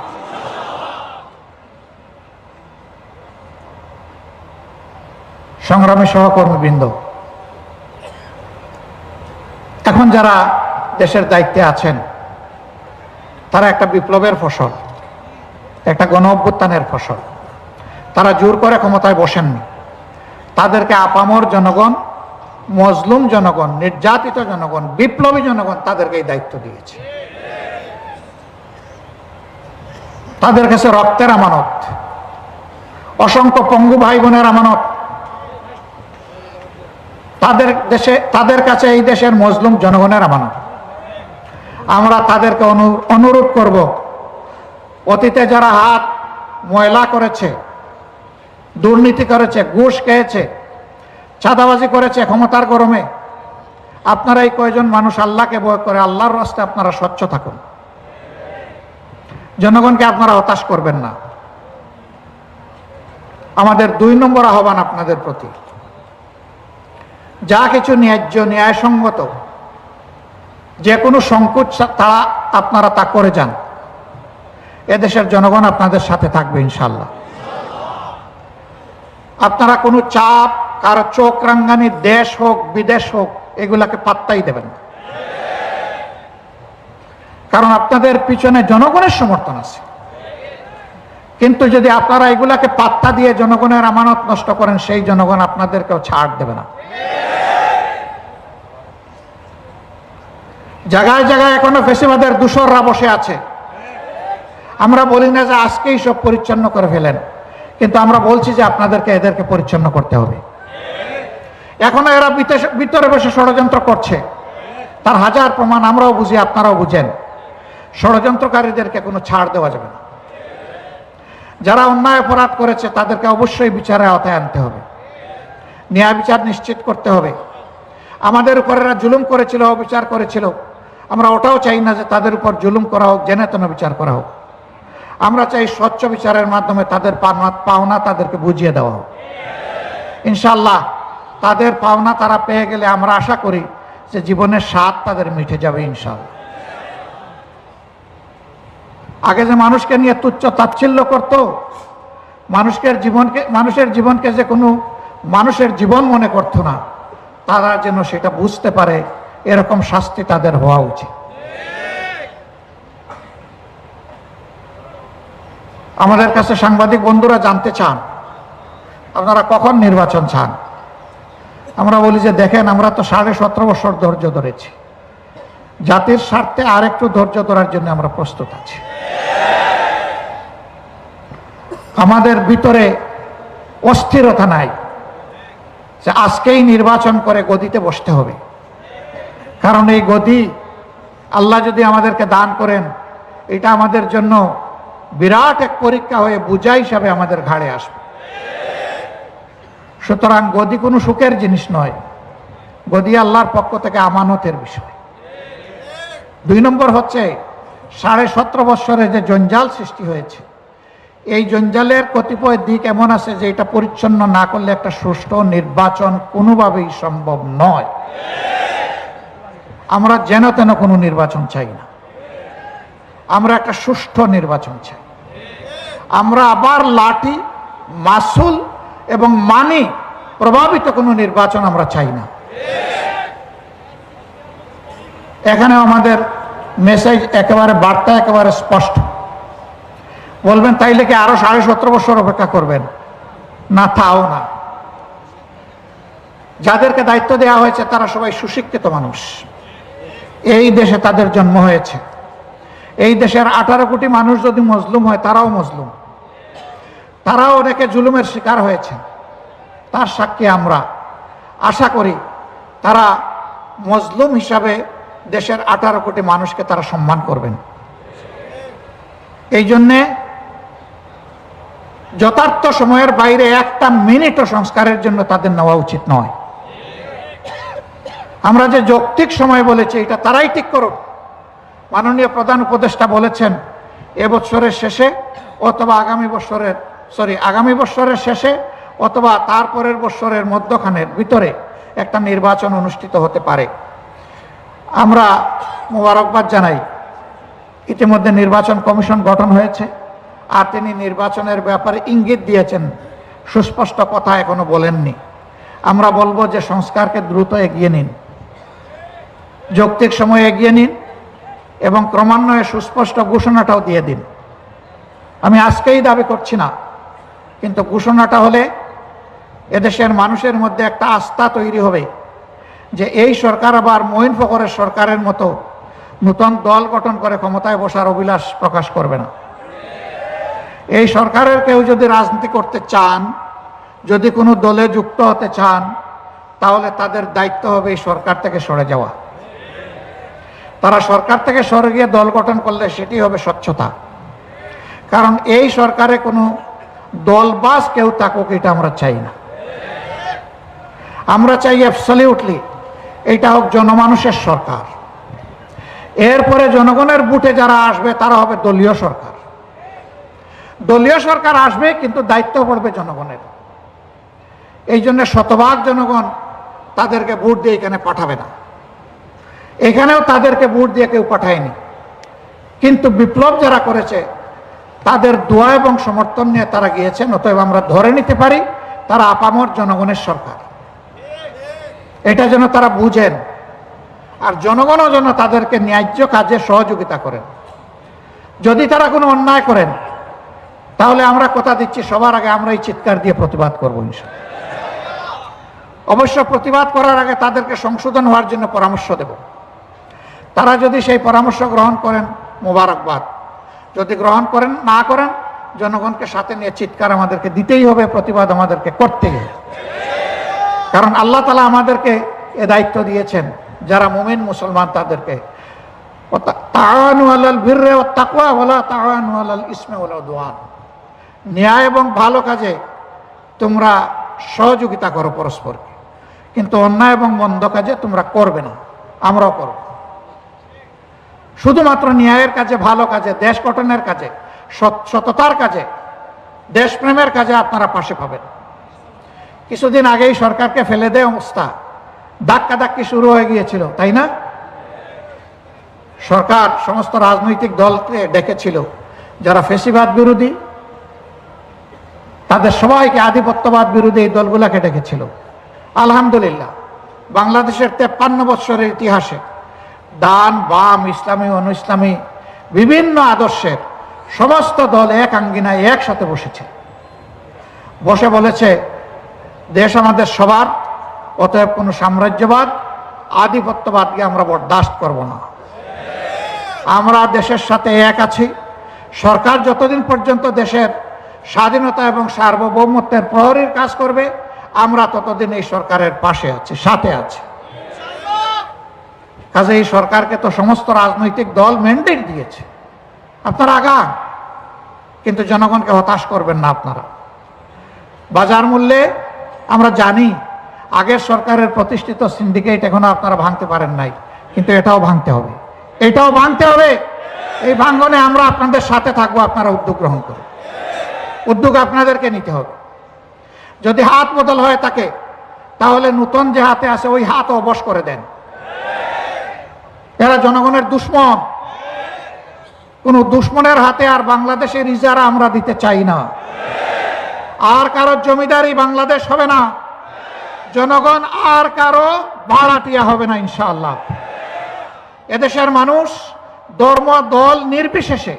সংগ্রামী সহকর্মীবৃন্দ, এখন যারা দেশের দায়িত্বে আছেন, তারা একটা বিপ্লবের ফসল, একটা গণ অভ্যুত্থানের ফসল। তারা জোর করে ক্ষমতায় বসেননি। তাদেরকে আপামর জনগণ, মজলুম জনগণ, নির্যাতিত জনগণ, বিপ্লবী জনগণ তাদেরকে এই দায়িত্ব দিয়েছে। তাদের কাছে রক্তের আমানত, অসংখ্য পঙ্গু ভাই বোনের আমানত। তাদের কাছে এই দেশের মজলুম জনগণের আমানত। আমরা তাদেরকে অনুরোধ করব, অতীতে যারা হাত ময়লা করেছে, দুর্নীতি করেছে, ঘুষ খেয়েছে, চাঁদাবাজি করেছে ক্ষমতার গরমে, আপনারা এই কয়জন মানুষ আল্লাহকে ভয় করে আল্লাহর রাস্তায় আপনারা স্বচ্ছ থাকুন। জনগণকে আপনারা হতাশ করবেন না। আমাদের 2 নম্বর আহ্বান আপনাদের প্রতি, যা কিছু ন্যায্য, ন্যায়সঙ্গত, যে কোনো সংকোচ তারা আপনারা তা করে যান। এদেশের জনগণ আপনাদের সাথে থাকবে ইনশাআল্লাহ। আপনারা কোনো চাপ, কারো চোখ রাঙ্গানি, দেশ হোক বিদেশ হোক, এগুলাকে পাত্তাই দেবেন না। কারণ আপনাদের পিছনে জনগণের সমর্থন আছে। কিন্তু যদি আপনারা এগুলাকে পাত্তা দিয়ে জনগণের আমানত নষ্ট করেন, সেই জনগণ আপনাদেরকেও ছাড় দেবে না। জায়গায় জায়গায় এখনো ফেসিবাদের দূষররা বসে আছে। আমরা বলি না যে আজকেই সব পরিচ্ছন্ন করে ফেলেন, কিন্তু আমরা বলছি যে আপনাদেরকে এদেরকে পরিচ্ছন্ন করতে হবে। এখনো এরা ভিতরে বসে ষড়যন্ত্র করছে, তার হাজার প্রমাণ আমরাও বুঝি, আপনারাও বুঝেন। ষড়যন্ত্রকারীদেরকে কোনো ছাড় দেওয়া যাবে না। যারা অন্যায় অপরাধ করেছে তাদেরকে অবশ্যই বিচারের আওতায় আনতে হবে, ন্যায় বিচার নিশ্চিত করতে হবে। আমাদের উপর এরা জুলুম করেছিল, অবিচার করেছিল, আমরা ওটাও চাই না যে তাদের উপর জুলুম করা হোক, জেনে তেনে বিচার করা হোক। আমরা চাই স্বচ্ছ বিচারের মাধ্যমে তাদের পাওনা তাদেরকে বুঝিয়ে দেওয়া হোক। ইনশাআল্লাহ তাদের পাওনা তারা পেয়ে গেলে আমরা আশা করি যে জীবনের স্বাদ তাদের মিটে যাবে ইনশাআল্লাহ। আগে যে মানুষকে নিয়ে তুচ্ছ তাচ্ছিল্য করত, মানুষের জীবনকে যে কোনো মানুষের জীবন মনে করতো না, তারা যেন সেটা বুঝতে পারে, এরকম শাস্তি তাদের হওয়া উচিত। আমাদের কাছে সাংবাদিক বন্ধুরা জানতে চান আপনারা কখন নির্বাচন চান। আমরা বলি যে দেখেন, আমরা তো 17.5 বছর ধৈর্য ধরেছি, জাতির স্বার্থে আর একটু ধৈর্য ধরার জন্য আমরা প্রস্তুত আছি। আমাদের ভিতরে অস্থিরতা নাই যে আজকেই নির্বাচন করে গদিতে বসতে হবে। কারণ এই গদি আল্লাহ যদি আমাদেরকে দান করেন, এটা আমাদের জন্য বিরাট এক পরীক্ষা হয়ে বোঝা হিসাবে আমাদের ঘাড়ে আসবে। সুতরাং গদি কোনো সুখের জিনিস নয়, গদি আল্লাহর পক্ষ থেকে আমানতের বিষয়। 2 নম্বর হচ্ছে 17.5 বছরে যে জঞ্জাল সৃষ্টি হয়েছে, এই জঞ্জালের কতিপয় দিক এমন আছে যে এটা পরিচ্ছন্ন না করলে একটা সুষ্ঠু নির্বাচন কোনোভাবেই সম্ভব নয়। আমরা যেন তেন কোনো নির্বাচন চাই না, আমরা একটা সুষ্ঠু নির্বাচন চাই। আমরা আবার লাঠি, মাসুল এবং মানি প্রভাবিত কোনো নির্বাচন আমরা চাই না। এখানে আমাদের মেসেজ একেবারে, বার্তা একেবারে স্পষ্ট। বলবেন তাইলে কি আরো 17.5 বছর অপেক্ষা করবেন? না, তাও না। যাদেরকে দায়িত্ব দেওয়া হয়েছে তারা সবাই সুশিক্ষিত মানুষ। এই দেশে তাদের জন্ম হয়েছে। এই দেশের 18 কোটি মানুষ যদি মজলুম হয়, তারাও মজলুম, তারাও অনেকে জুলুমের শিকার হয়েছে। তার সাক্ষী আমরা। আশা করি তারা মজলুম হিসাবে দেশের 18 কোটি মানুষকে তারা সম্মান করবেন। এই জন্যে যথার্থ সময়ের বাইরে একটা মিনিটও সংস্কারের জন্য তাদের নেওয়া উচিত নয়। আমরা যে যৌক্তিক সময় বলেছি, এটা তারাই ঠিক করুক। মাননীয় প্রধান উপদেষ্টা বলেছেন এবছরের শেষে অথবা আগামী বছরের শেষে অথবা তারপরের বছরের মধ্যখানের ভিতরে একটা নির্বাচন অনুষ্ঠিত হতে পারে। আমরা মোবারকবাদ জানাই, ইতিমধ্যে নির্বাচন কমিশন গঠন হয়েছে। আর তিনি নির্বাচনের ব্যাপারে ইঙ্গিত দিয়েছেন, সুস্পষ্ট কথা এখনো বলেননি। আমরা বলবো যে সংস্কারকে দ্রুত এগিয়ে নিন, যৌক্তিক সময়ে এগিয়ে নিন এবং ক্রমান্বয়ে সুস্পষ্ট ঘোষণাটাও দিয়ে দিন। আমি আজকেই দাবি করছি না, কিন্তু ঘোষণাটা হলে এদেশের মানুষের মধ্যে একটা আস্থা তৈরি হবে যে এই সরকার আবার মঈন ফখরের সরকারের মতো নতুন দল গঠন করে ক্ষমতায় বসার অভিলাষ প্রকাশ করবে না। এই সরকারের কেউ যদি রাজনীতি করতে চান, যদি কোনো দলে যুক্ত হতে চান, তাহলে তাদের দায়িত্ব হবে এই সরকার থেকে সরে যাওয়া। তারা সরকার থেকে সরে গিয়ে দল গঠন করলে সেটি হবে স্বচ্ছতা। কারণ এই সরকারে কোনো দলবাজ কেউ থাকুক, এটা আমরা চাই না। আমরা চাই অ্যাবসলিউটলি এটা হোক জনমানুষের সরকার। এরপরে জনগণের বুটে যারা আসবে তারা হবে দলীয় সরকার। দলীয় সরকার আসবে, কিন্তু দায়িত্ব পড়বে জনগণের। এই জন্য শতভাগ জনগণ তাদেরকে ভোট দিয়ে এখানে পাঠাবে না। এখানেও তাদেরকে ভোট দিয়ে কেউ পাঠায়নি, কিন্তু বিপ্লব যারা করেছে তাদের দোয়া এবং সমর্থন নিয়ে তারা গিয়েছেন। অতএব আমরা ধরে নিতে পারি তারা আপামর জনগণের সরকার। এটা যেন তারা বুঝেন, আর জনগণও যেন তাদেরকে ন্যায্য কাজে সহযোগিতা করেন। যদি তারা কোনো অন্যায় করেন, তাহলে আমরা কথা দিচ্ছি সবার আগে আমরা এই চিৎকার দিয়ে প্রতিবাদ করবো ইনশাআল্লাহ। অবশ্য প্রতিবাদ করার আগে তাদেরকে সংশোধন হওয়ার জন্য পরামর্শ দেব। তারা যদি সেই পরামর্শ গ্রহণ করেন, মোবারকবাদ। যদি গ্রহণ করেন, না করেন, জনগণকে সাথে নিয়ে চিৎকার আমাদেরকে দিতেই হবে, প্রতিবাদ আমাদেরকে করতেই হবে। কারণ আল্লাহ তাআলা আমাদেরকে এ দায়িত্ব দিয়েছেন, যারা মুমিন মুসলমান তাদেরকে তাআওয়ানু আলাল বিররি ওয়াত তাকওয়া ওয়ালা তাআওয়ানু আলাল ইসমি ওয়াল উদওয়ান। ন্যায় এবং ভালো কাজে তোমরা সহযোগিতা করো পরস্পরকে, কিন্তু অন্যায় এবং মন্দ কাজে তোমরা করবে না। আমরাও করব। শুধুমাত্র ন্যায়ের কাজে, ভালো কাজে, দেশ গঠনের কাজে, সততার কাজে, দেশপ্রেমের কাজে আপনারা পাশে পাবেন। কিছুদিন আগেই সরকারকে ফেলে দেয় অবস্থা, ধাক্কাধাক্কি শুরু হয়ে গিয়েছিল, তাই না? সরকার সমস্ত রাজনৈতিক দলকে ডেকেছিল, যারা ফ্যাসিবাদ বিরোধী তাদের সবাইকে, আধিপত্যবাদ বিরোধী এই দলগুলাকে ডেকেছিল। আলহামদুলিল্লাহ, বাংলাদেশের 53 বৎসরের ইতিহাসে ডান বাম, ইসলামী অন ইসলামী বিভিন্ন আদর্শের সমস্ত দল এক আঙ্গিনায় একসাথে বসেছে, বসে বলেছে দেশ আমাদের সবার, অতএব কোনো সাম্রাজ্যবাদ, আধিপত্যবাদকে আমরা বরদাস্ত করব না। আমরা দেশের সাথে এক আছি। সরকার যতদিন পর্যন্ত দেশের স্বাধীনতা এবং সার্বভৌমত্বের প্রহরীর কাজ করবে, আমরা ততদিন এই সরকারের পাশে আছি, সাথে আছি। কাজে এই সরকারকে তো সমস্ত রাজনৈতিক দল ম্যান্ডেট দিয়েছে, আপনারা আগান, কিন্তু জনগণকে হতাশ করবেন না। আপনারা বাজার মূল্যে আমরা জানি আগের সরকারের প্রতিষ্ঠিত সিন্ডিকেট এখনো আপনারা ভাঙতে পারেন নাই, কিন্তু এটাও ভাঙতে হবে, এটাও ভাঙতে হবে। এই ভাঙনে আমরা আপনাদের সাথে থাকবো, আপনারা উদ্যোগ গ্রহণ করুন। উদ্যোগ আপনাদেরকে নিতে হবে। যদি হাত বদল হয়ে থাকে, তাহলে নতুন যে হাতে আছে ওই হাত অবশ করে দেন। এরা জনগণের দুশ্মন, কোন দুশ্মনের হাতে আর বাংলাদেশের ইজারা আমরা দিতে চাই না। আর কারো জমিদারি বাংলাদেশ হবে না, জনগণ আর কারো ভাড়াটিয়া হবে না ইনশাআল্লাহ। এদেশের মানুষ ধর্ম দল নির্বিশেষে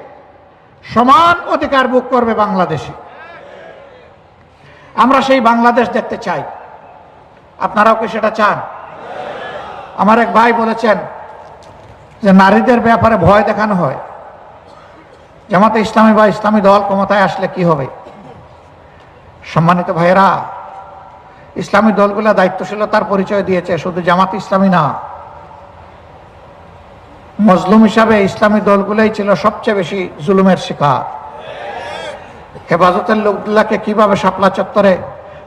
সমান অধিকার ভোগ করবে বাংলাদেশে। আমরা সেই বাংলাদেশ দেখতে চাই। আপনারাও কি সেটা চান? আমার এক ভাই বলেছেন যে নারীদের ব্যাপারে ভয় দেখানো হয়, জামাতে ইসলামী বা ইসলামী দল ক্ষমতায় আসলে কি হবে। সম্মানিত ভাইয়েরা, ইসলামী দলগুলো দায়িত্বশীলতার পরিচয় দিয়েছে, শুধু জামাতে ইসলামী না। মজলুম হিসাবে ইসলামী দলগুলোই ছিল সবচেয়ে বেশি জুলুমের শিকার। হেফাজতের লোকগুলাকে কিভাবে শাপলা চত্বরে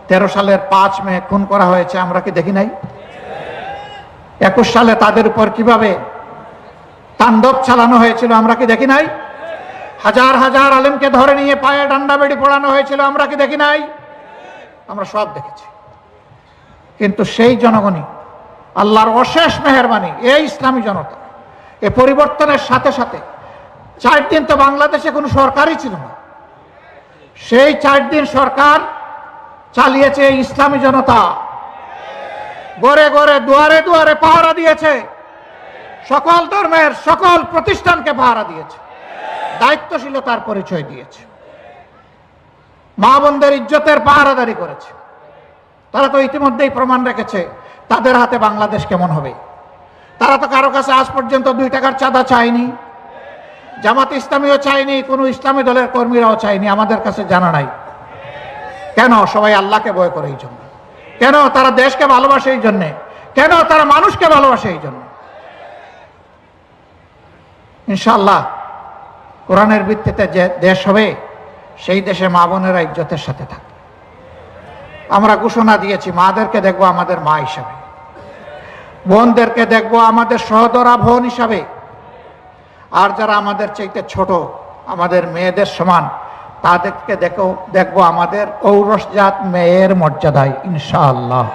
13 সালের 5 মে খুন করা হয়েছে আমরা কি দেখি নাই? 21 সালে তাদের উপর কিভাবে তাণ্ডব চালানো হয়েছিল আমরা কি দেখি নাই? হাজার হাজার আলেমকে ধরে নিয়ে পায়ে ডান্ডা বেড়ি পড়ানো হয়েছিল আমরা কি দেখি নাই? আমরা সব দেখেছি। কিন্তু সেই জনগণই, আল্লাহর অশেষ মেহেরবানি, এই ইসলামী জনতা এ পরিবর্তনের সাথে সাথে 4 দিন তো বাংলাদেশে কোনো সরকারই ছিল না। সেই 4 দিন সরকার চালিয়েছে এই ইসলামী জনতা, ঘরে ঘরে দুয়ারে দুয়ারে পাহারা দিয়েছে, সকল ধর্মের সকল প্রতিষ্ঠানকে পাহারা দিয়েছে, দায়িত্বশীলতার পরিচয় দিয়েছে, মা বোনদের ইজ্জতের পাহারাদারি করেছে। তারা তো ইতিমধ্যেই প্রমাণ রেখেছে তাদের হাতে বাংলাদেশ কেমন হবে। তারা তো কারো কাছে আজ পর্যন্ত 2 টাকার চাঁদা চায়নি, জামাত ইসলামীও চায়নি, কোনো ইসলামী দলের কর্মীরাও চায়নি, আমাদের কাছে জানা নাই। কেন? সবাই আল্লাহকে ভয় করে এই জন্য। কেন? তারা দেশকে ভালোবাসে এই জন্যে। কেন? তারা মানুষকে ভালোবাসে এই জন্য। ইনশাআল্লাহ কোরআনের ভিত্তিতে যে দেশ হবে, সেই দেশে মা বোনেরা ইজ্জতের সাথে থাকবে। আমরা ঘোষণা দিয়েছি, মাদেরকে দেখবো আমাদের মা হিসাবে, বোনদেরকে দেখবো আমাদের সহদরা বোন হিসাবে, আর যারা আমাদের চাইতে ছোট, আমাদের মেয়েদের সমান, তাদেরকে দেখবো আমাদের ঔরসজাত মেয়ের মর্যাদায় ইনশাআল্লাহ।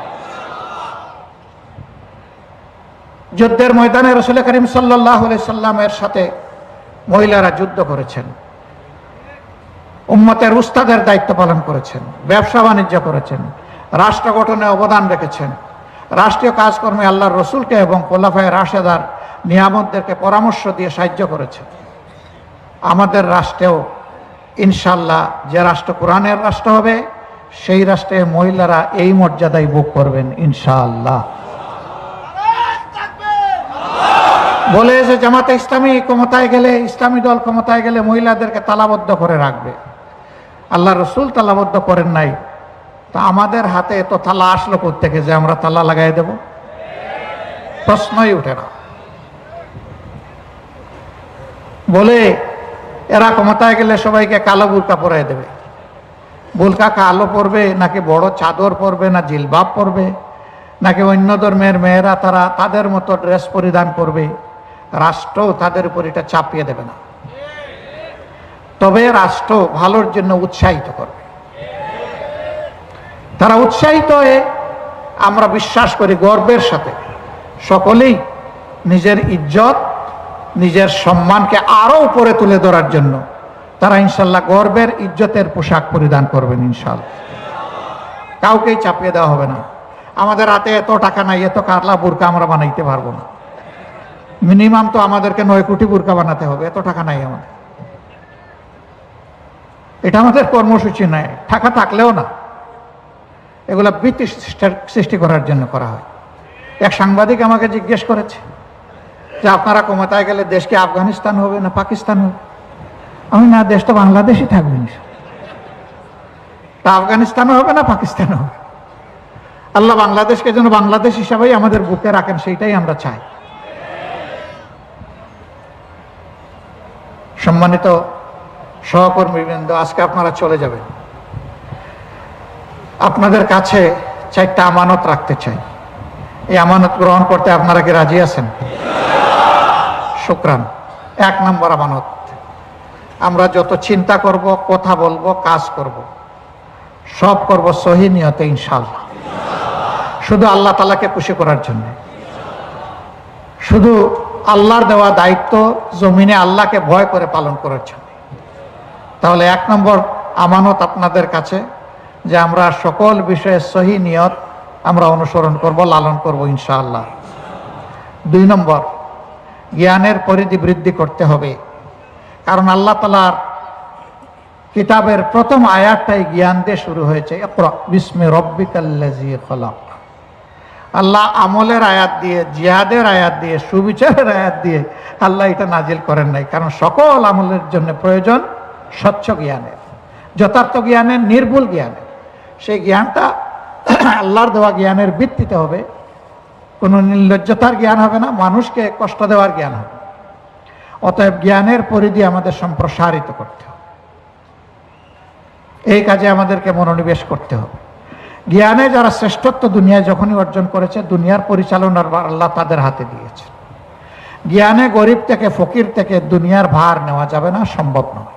যুদ্ধের ময়দানে রাসূল করিম সাল্লাল্লাহু আলাইহি সাল্লামের সাথে মহিলারা যুদ্ধ করেছেন, উম্মতের উস্তাদের দায়িত্ব পালন করেছেন, ব্যবসা বাণিজ্য করেছেন, রাষ্ট্র গঠনে অবদান রেখেছেন, রাষ্ট্রীয় কাজকর্মে আল্লাহর রসুলকে এবং খোলাফায়ে রাশেদার নিয়ামতদেরকে পরামর্শ দিয়ে সাহায্য করেছেন। আমাদের রাষ্ট্রেও ইনশাআল্লাহ যে রাষ্ট্র কোরআনের রাষ্ট্র হবে, সেই রাষ্ট্রে মহিলারা এই মর্যাদায় ভোগ করবেন ইনশাআল্লাহ। বলে যে জামাতে ইসলামী ক্ষমতায় গেলে, ইসলামী দল ক্ষমতায় গেলে মহিলাদেরকে তালাবদ্ধ করে রাখবে। আল্লাহ রসুল তালাবদ্ধ করেন নাই, তা আমাদের হাতে এত তালা আসলো কোত্থেকে যে আমরা তালা লাগাই দেব? প্রশ্নই উঠে না। বলে এরা ক্ষমতায় গেলে সবাইকে কালো বুরকা পরাই দেবে। বুরকা কালো পরবে নাকি বড় চাদর পরবে, না জিলবাব পরবে, নাকি অন্য ধর্মের মেয়েরা তারা তাদের মতো ড্রেস পরিধান করবে, রাষ্ট্র তাদের উপর এটা চাপিয়ে দেবে না। তবে রাষ্ট্র ভালোর জন্য উৎসাহিত করবে। তারা উৎসাহিত হয়ে, আমরা বিশ্বাস করি গর্বের সাথে, সকলেই নিজের ইজ্জত, নিজের সম্মানকে আরো উপরে তুলে ধরার জন্য তারা ইনশাল্লাহ গর্বের ইজ্জতের পোশাক পরিধান করবেন ইনশাল্লাহ। কাউকেই চাপিয়ে দেওয়া হবে না। আমাদের হাতে এত টাকা নাই, এত কাতলা বুরকা আমরা বানাইতে পারবো না। মিনিমাম তো আমাদেরকে 9 কোটি বুরকা বানাতে হবে, এত টাকা নাই আমাদের। এটা আমাদের কর্মসূচি নয়, টাকা থাকলেও না। এগুলা ভীতি সৃষ্টি করার জন্য করা হয়। এক সাংবাদিক আমাকে জিজ্ঞেস করেছে যে আপনারা ক্ষমতায় গেলে দেশ কি আফগানিস্তান হবে না পাকিস্তান হবে? আমি না, দেশ তো বাংলাদেশই থাকবে। তা আফগানিস্তানও হবে না পাকিস্তানও হবে। আল্লাহ বাংলাদেশকে যেন বাংলাদেশ হিসাবেই আমাদের বুকে রাখেন, সেইটাই আমরা চাই। সম্মানিত সহকর্মীবৃন্দ, আজকে আপনারা চলে যাবেন। আপনাদের কাছে 4টা আমানত রাখতে চাই। এই আমানত গ্রহণ করতে আপনারা কি রাজি আছেন? শুকরান। 1 নম্বর আমানত, আমরা যত চিন্তা করব, কথা বলবো, কাজ করব, সব করব সহি নিয়তে ইনশাআল্লাহ, শুধু আল্লাহ তাআলাকে খুশি করার জন্য। শুধু আল্লাহর দেওয়া দায়িত্ব জমিনে আল্লাহকে ভয় করে পালন করার জন্য। তাহলে 1 নম্বর আমানত আপনাদের কাছে যে আমরা সকল বিষয়ে সহি নিয়ত আমরা অনুসরণ করব, লালন করব ইনশাআল্লাহ। 2 নম্বর, জ্ঞানের পরিধি বৃদ্ধি করতে হবে, কারণ আল্লাহ তাআলার কিতাবের প্রথম আয়াতটাই জ্ঞান দিয়ে শুরু হয়েছে, ইকরা বিস্মি রব্বিকাল্লাযী খলাক। আল্লাহ আমলের আয়াত দিয়ে, জিহাদের আয়াত দিয়ে, সুবিচারের আয়াত দিয়ে আল্লাহ এটা নাজিল করেন নাই, কারণ সকল আমলের জন্য প্রয়োজন স্বচ্ছ জ্ঞানের, যথার্থ জ্ঞানের, নির্ভুল জ্ঞানের। সেই জ্ঞানটা আল্লাহর দেওয়া জ্ঞানের ভিত্তিতে হবে, কোনো নির্লজ্জতার জ্ঞান হবে না, মানুষকে কষ্ট দেওয়ার জ্ঞান হবে। অতএব জ্ঞানের পরিধি আমাদের সম্প্রসারিত করতে হবে, এই কাজে আমাদেরকে মনোনিবেশ করতে হবে। জ্ঞানে যারা শ্রেষ্ঠত্ব দুনিয়ায় যখনই অর্জন করেছে, দুনিয়ার পরিচালনার ভার আল্লাহ তাদের হাতে দিয়েছে। জ্ঞানে গরিব থেকে, ফকির থেকে দুনিয়ার ভার নেওয়া যাবে না, সম্ভব নয়।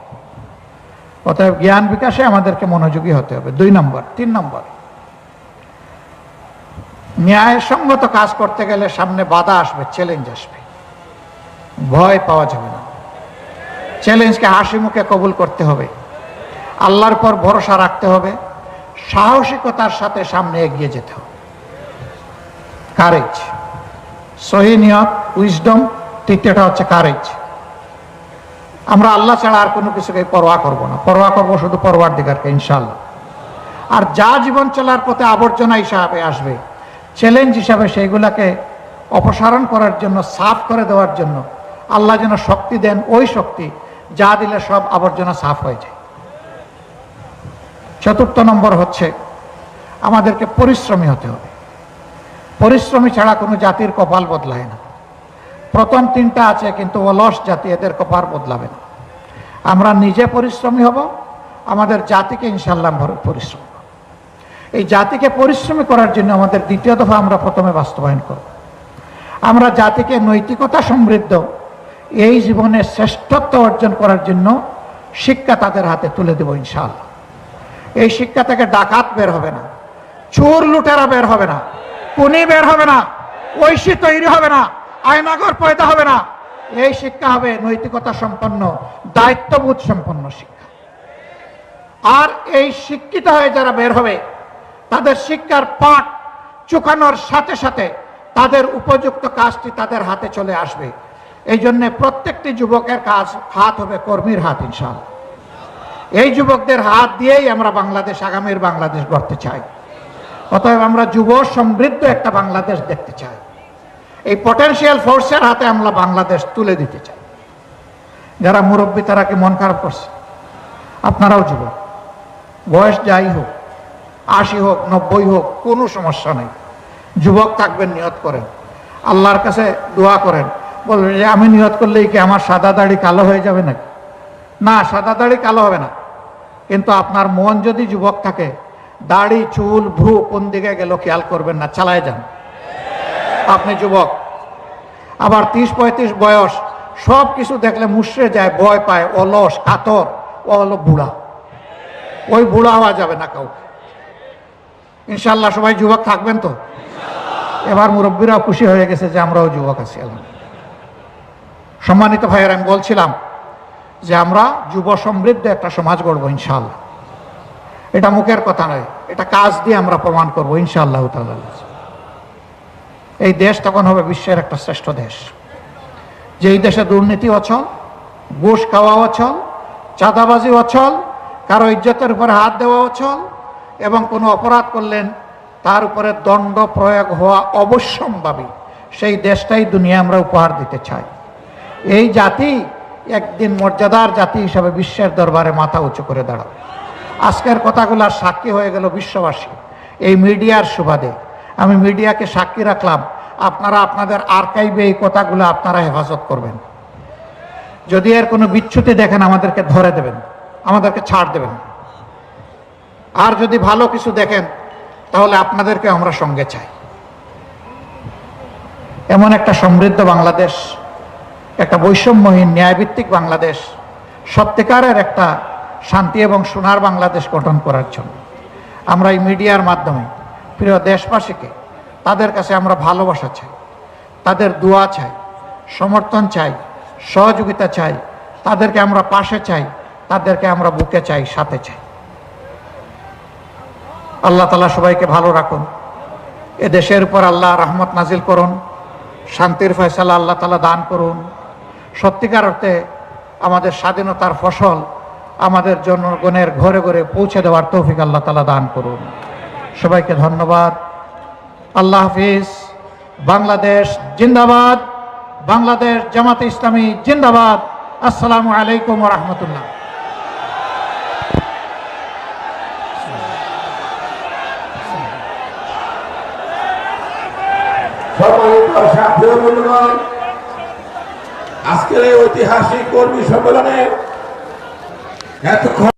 অতএব জ্ঞান বিকাশে আমাদেরকে মনোযোগী হতে হবে। 2 নম্বর। 3 নম্বর, ন্যায়সঙ্গত কাজ করতে গেলে সামনে বাধা আসবে, চ্যালেঞ্জ আসবে, ভয় পাওয়া যাবে না। চ্যালেঞ্জকে হাসি মুখে কবুল করতে হবে, আল্লাহর পর ভরসা রাখতে হবে, সাহসিকতার সাথে সামনে এগিয়ে যেতে হবে। কারেজ, সহি নিয়ত, উইজডম। তৃতীয়টা হচ্ছে কারেজ। আমরা আল্লাহ ছাড়া আর কোনো কিছুকে পরোয়া করব না, পরোয়া করব শুধু পরওয়ারদিগারকে ইনশাআল্লাহ। আর যা জীবন চলার পথে আবর্জনা হিসাবে আসবে, চ্যালেঞ্জ হিসাবে, সেইগুলাকে অপসারণ করার জন্য, সাফ করে দেওয়ার জন্য আল্লাহ যেন শক্তি দেন, ওই শক্তি যা দিলে সব আবর্জনা সাফ হয়ে যায়। 4 নম্বর হচ্ছে আমাদেরকে পরিশ্রমী হতে হবে। পরিশ্রমী ছাড়া কোনো জাতির কপাল বদলায় না। প্রথম 3টা আছে, কিন্তু অলস জাতি, এদের কপাল বদলাবে না। আমরা নিজে পরিশ্রমী হব, আমাদের জাতিকে ইনশাআল্লাহ পরিশ্রম। এই জাতিকে পরিশ্রমী করার জন্য আমাদের 2য় দফা আমরা প্রথমে বাস্তবায়ন করব। আমরা জাতিকে নৈতিকতা সমৃদ্ধ এই জীবনে শ্রেষ্ঠত্ব অর্জন করার জন্য শিক্ষা তাদের হাতে তুলে দেব ইনশাআল্লাহ। এই শিক্ষা থেকে ডাকাত বের হবে না, চোর লুটেরা বের হবে না, খুনি বের হবে না, ঐশী তৈরি হবে না, আয়নাগর পয়দা হবে না। এই শিক্ষা হবে নৈতিকতা সম্পন্ন, দায়িত্ববোধ সম্পন্ন শিক্ষা। আর এই শিক্ষিত হয়ে যারা বের হবে, তাদের শিক্ষার পাঠ চুকানোর সাথে সাথে তাদের উপযুক্ত কাজটি তাদের হাতে চলে আসবে। এই জন্য প্রত্যেকটি যুবকের কাজ, হাত হবে কর্মীর হাত ইনশাআল্লাহ। এই যুবকদের হাত দিয়েই আমরা বাংলাদেশ, আগামীর বাংলাদেশ গড়তে চাই। অতএব আমরা যুব সমৃদ্ধ একটা বাংলাদেশ দেখতে চাই। এই পটেনশিয়াল ফোর্সের হাতে আমরা বাংলাদেশ তুলে দিতে চাই। যারা মুরব্বী তারা কি মন খারাপ করছে? আপনারাও যুবক, বয়স যাই হোক, 80 হোক, 90 হোক, কোনো সমস্যা নেই। যুবক থাকবেন, নিয়ত করেন, আল্লাহর কাছে দোয়া করেন, বলবেন যে আমি নিয়ত করলেই কি আমার সাদা দাড়ি কালো হয়ে যাবে নাকি? না, সাদা দাড়ি কালো হবে না, কিন্তু আপনার মন যদি যুবক থাকে, দাড়ি, চুল, ভ্রু কোন দিকে গেল খেয়াল করবেন না, চালায় যান। আপনি যুবক। আবার 30-35 বয়স, সব কিছু দেখলে মুষড়ে যায়, ভয় পায়, অলস, কাতর, ও হলো বুড়া। ওই বুড়া হওয়া যাবে না কাউকে। ইনশাল্লাহ সবাই যুবক থাকবেন তো? এবার মুরব্বীরাও খুশি হয়ে গেছে যে আমরাও যুবক আছি। সম্মানিত ভাইয়ের, আমি বলছিলাম যে আমরা যুব সমৃদ্ধ একটা সমাজ গড়বো ইনশাআল্লাহ। এটা মুখের কথা নয়, এটা কাজ দিয়ে আমরা প্রমাণ করবো ইনশাআল্লাহ তাআলা। এই দেশ তখন হবে বিশ্বের একটা শ্রেষ্ঠ দেশ, যেই দেশে দুর্নীতি অচল, ঘুষ খাওয়া অচল, চাঁদাবাজি অচল, কারো ইজ্জতের উপরে হাত দেওয়া অচল, এবং কোনো অপরাধ করলেন তার উপরে দণ্ড প্রয়োগ হওয়া অবশ্যম্ভাবী। সেই দেশটাই দুনিয়া আমরা উপহার দিতে চাই। এই জাতি একদিন মর্যাদার জাতি হিসাবে বিশ্বের দরবারে মাথা উঁচু করে দাঁড়াবে। আজকের কথাগুলোর সাক্ষী হয়ে গেল বিশ্ববাসী এই মিডিয়ার সুবাদে। আমি মিডিয়াকে সাক্ষী রাখলাম, আপনারা আপনাদের আর্কাইভে এই কথাগুলো আপনারা হেফাজত করবেন। যদি এর কোনো বিচ্যুতি দেখেন আমাদেরকে ধরে দেবেন, আমাদেরকে ছাড় দেবেন। আর যদি ভালো কিছু দেখেন তাহলে আপনাদেরকে আমরা সঙ্গে চাই। এমন একটা সমৃদ্ধ বাংলাদেশ, একটা বৈষম্যহীন ন্যায়ভিত্তিক বাংলাদেশ, সত্যিকারের একটা শান্তি এবং সোনার বাংলাদেশ গঠন করার জন্য আমরা এই মিডিয়ার মাধ্যমে প্রিয় দেশবাসীকে, তাদের কাছে আমরা ভালোবাসা চাই, তাদের দোয়া চাই, সমর্থন চাই, সহযোগিতা চাই, তাদেরকে আমরা পাশে চাই, তাদেরকে আমরা বুকে চাই, সাথে চাই। আল্লাহ তাআলা সবাইকে ভালো রাখুন, এ দেশের উপর আল্লাহ রহমত নাজিল করুন, শান্তির ফয়সালা আল্লাহ তাআলা দান করুন। সত্যিকার অর্থে আমাদের স্বাধীনতার ফসল আমাদের জনগণের ঘরে ঘরে পৌঁছে দেওয়ার তৌফিক আল্লাহ তাআলা দান করুন। সবাইকে ধন্যবাদ। আল্লাহ হাফিজ। বাংলাদেশ জিন্দাবাদ, বাংলাদেশ জামাতে ইসলামী জিন্দাবাদ। আসসালামু আলাইকুম ওয়া রাহমাতুল্লাহ। সম্মানিত সাথী ও বন্ধুগণ, আজকের এই ঐতিহাসিক কর্মী সম্মেলনে এতক্ষণ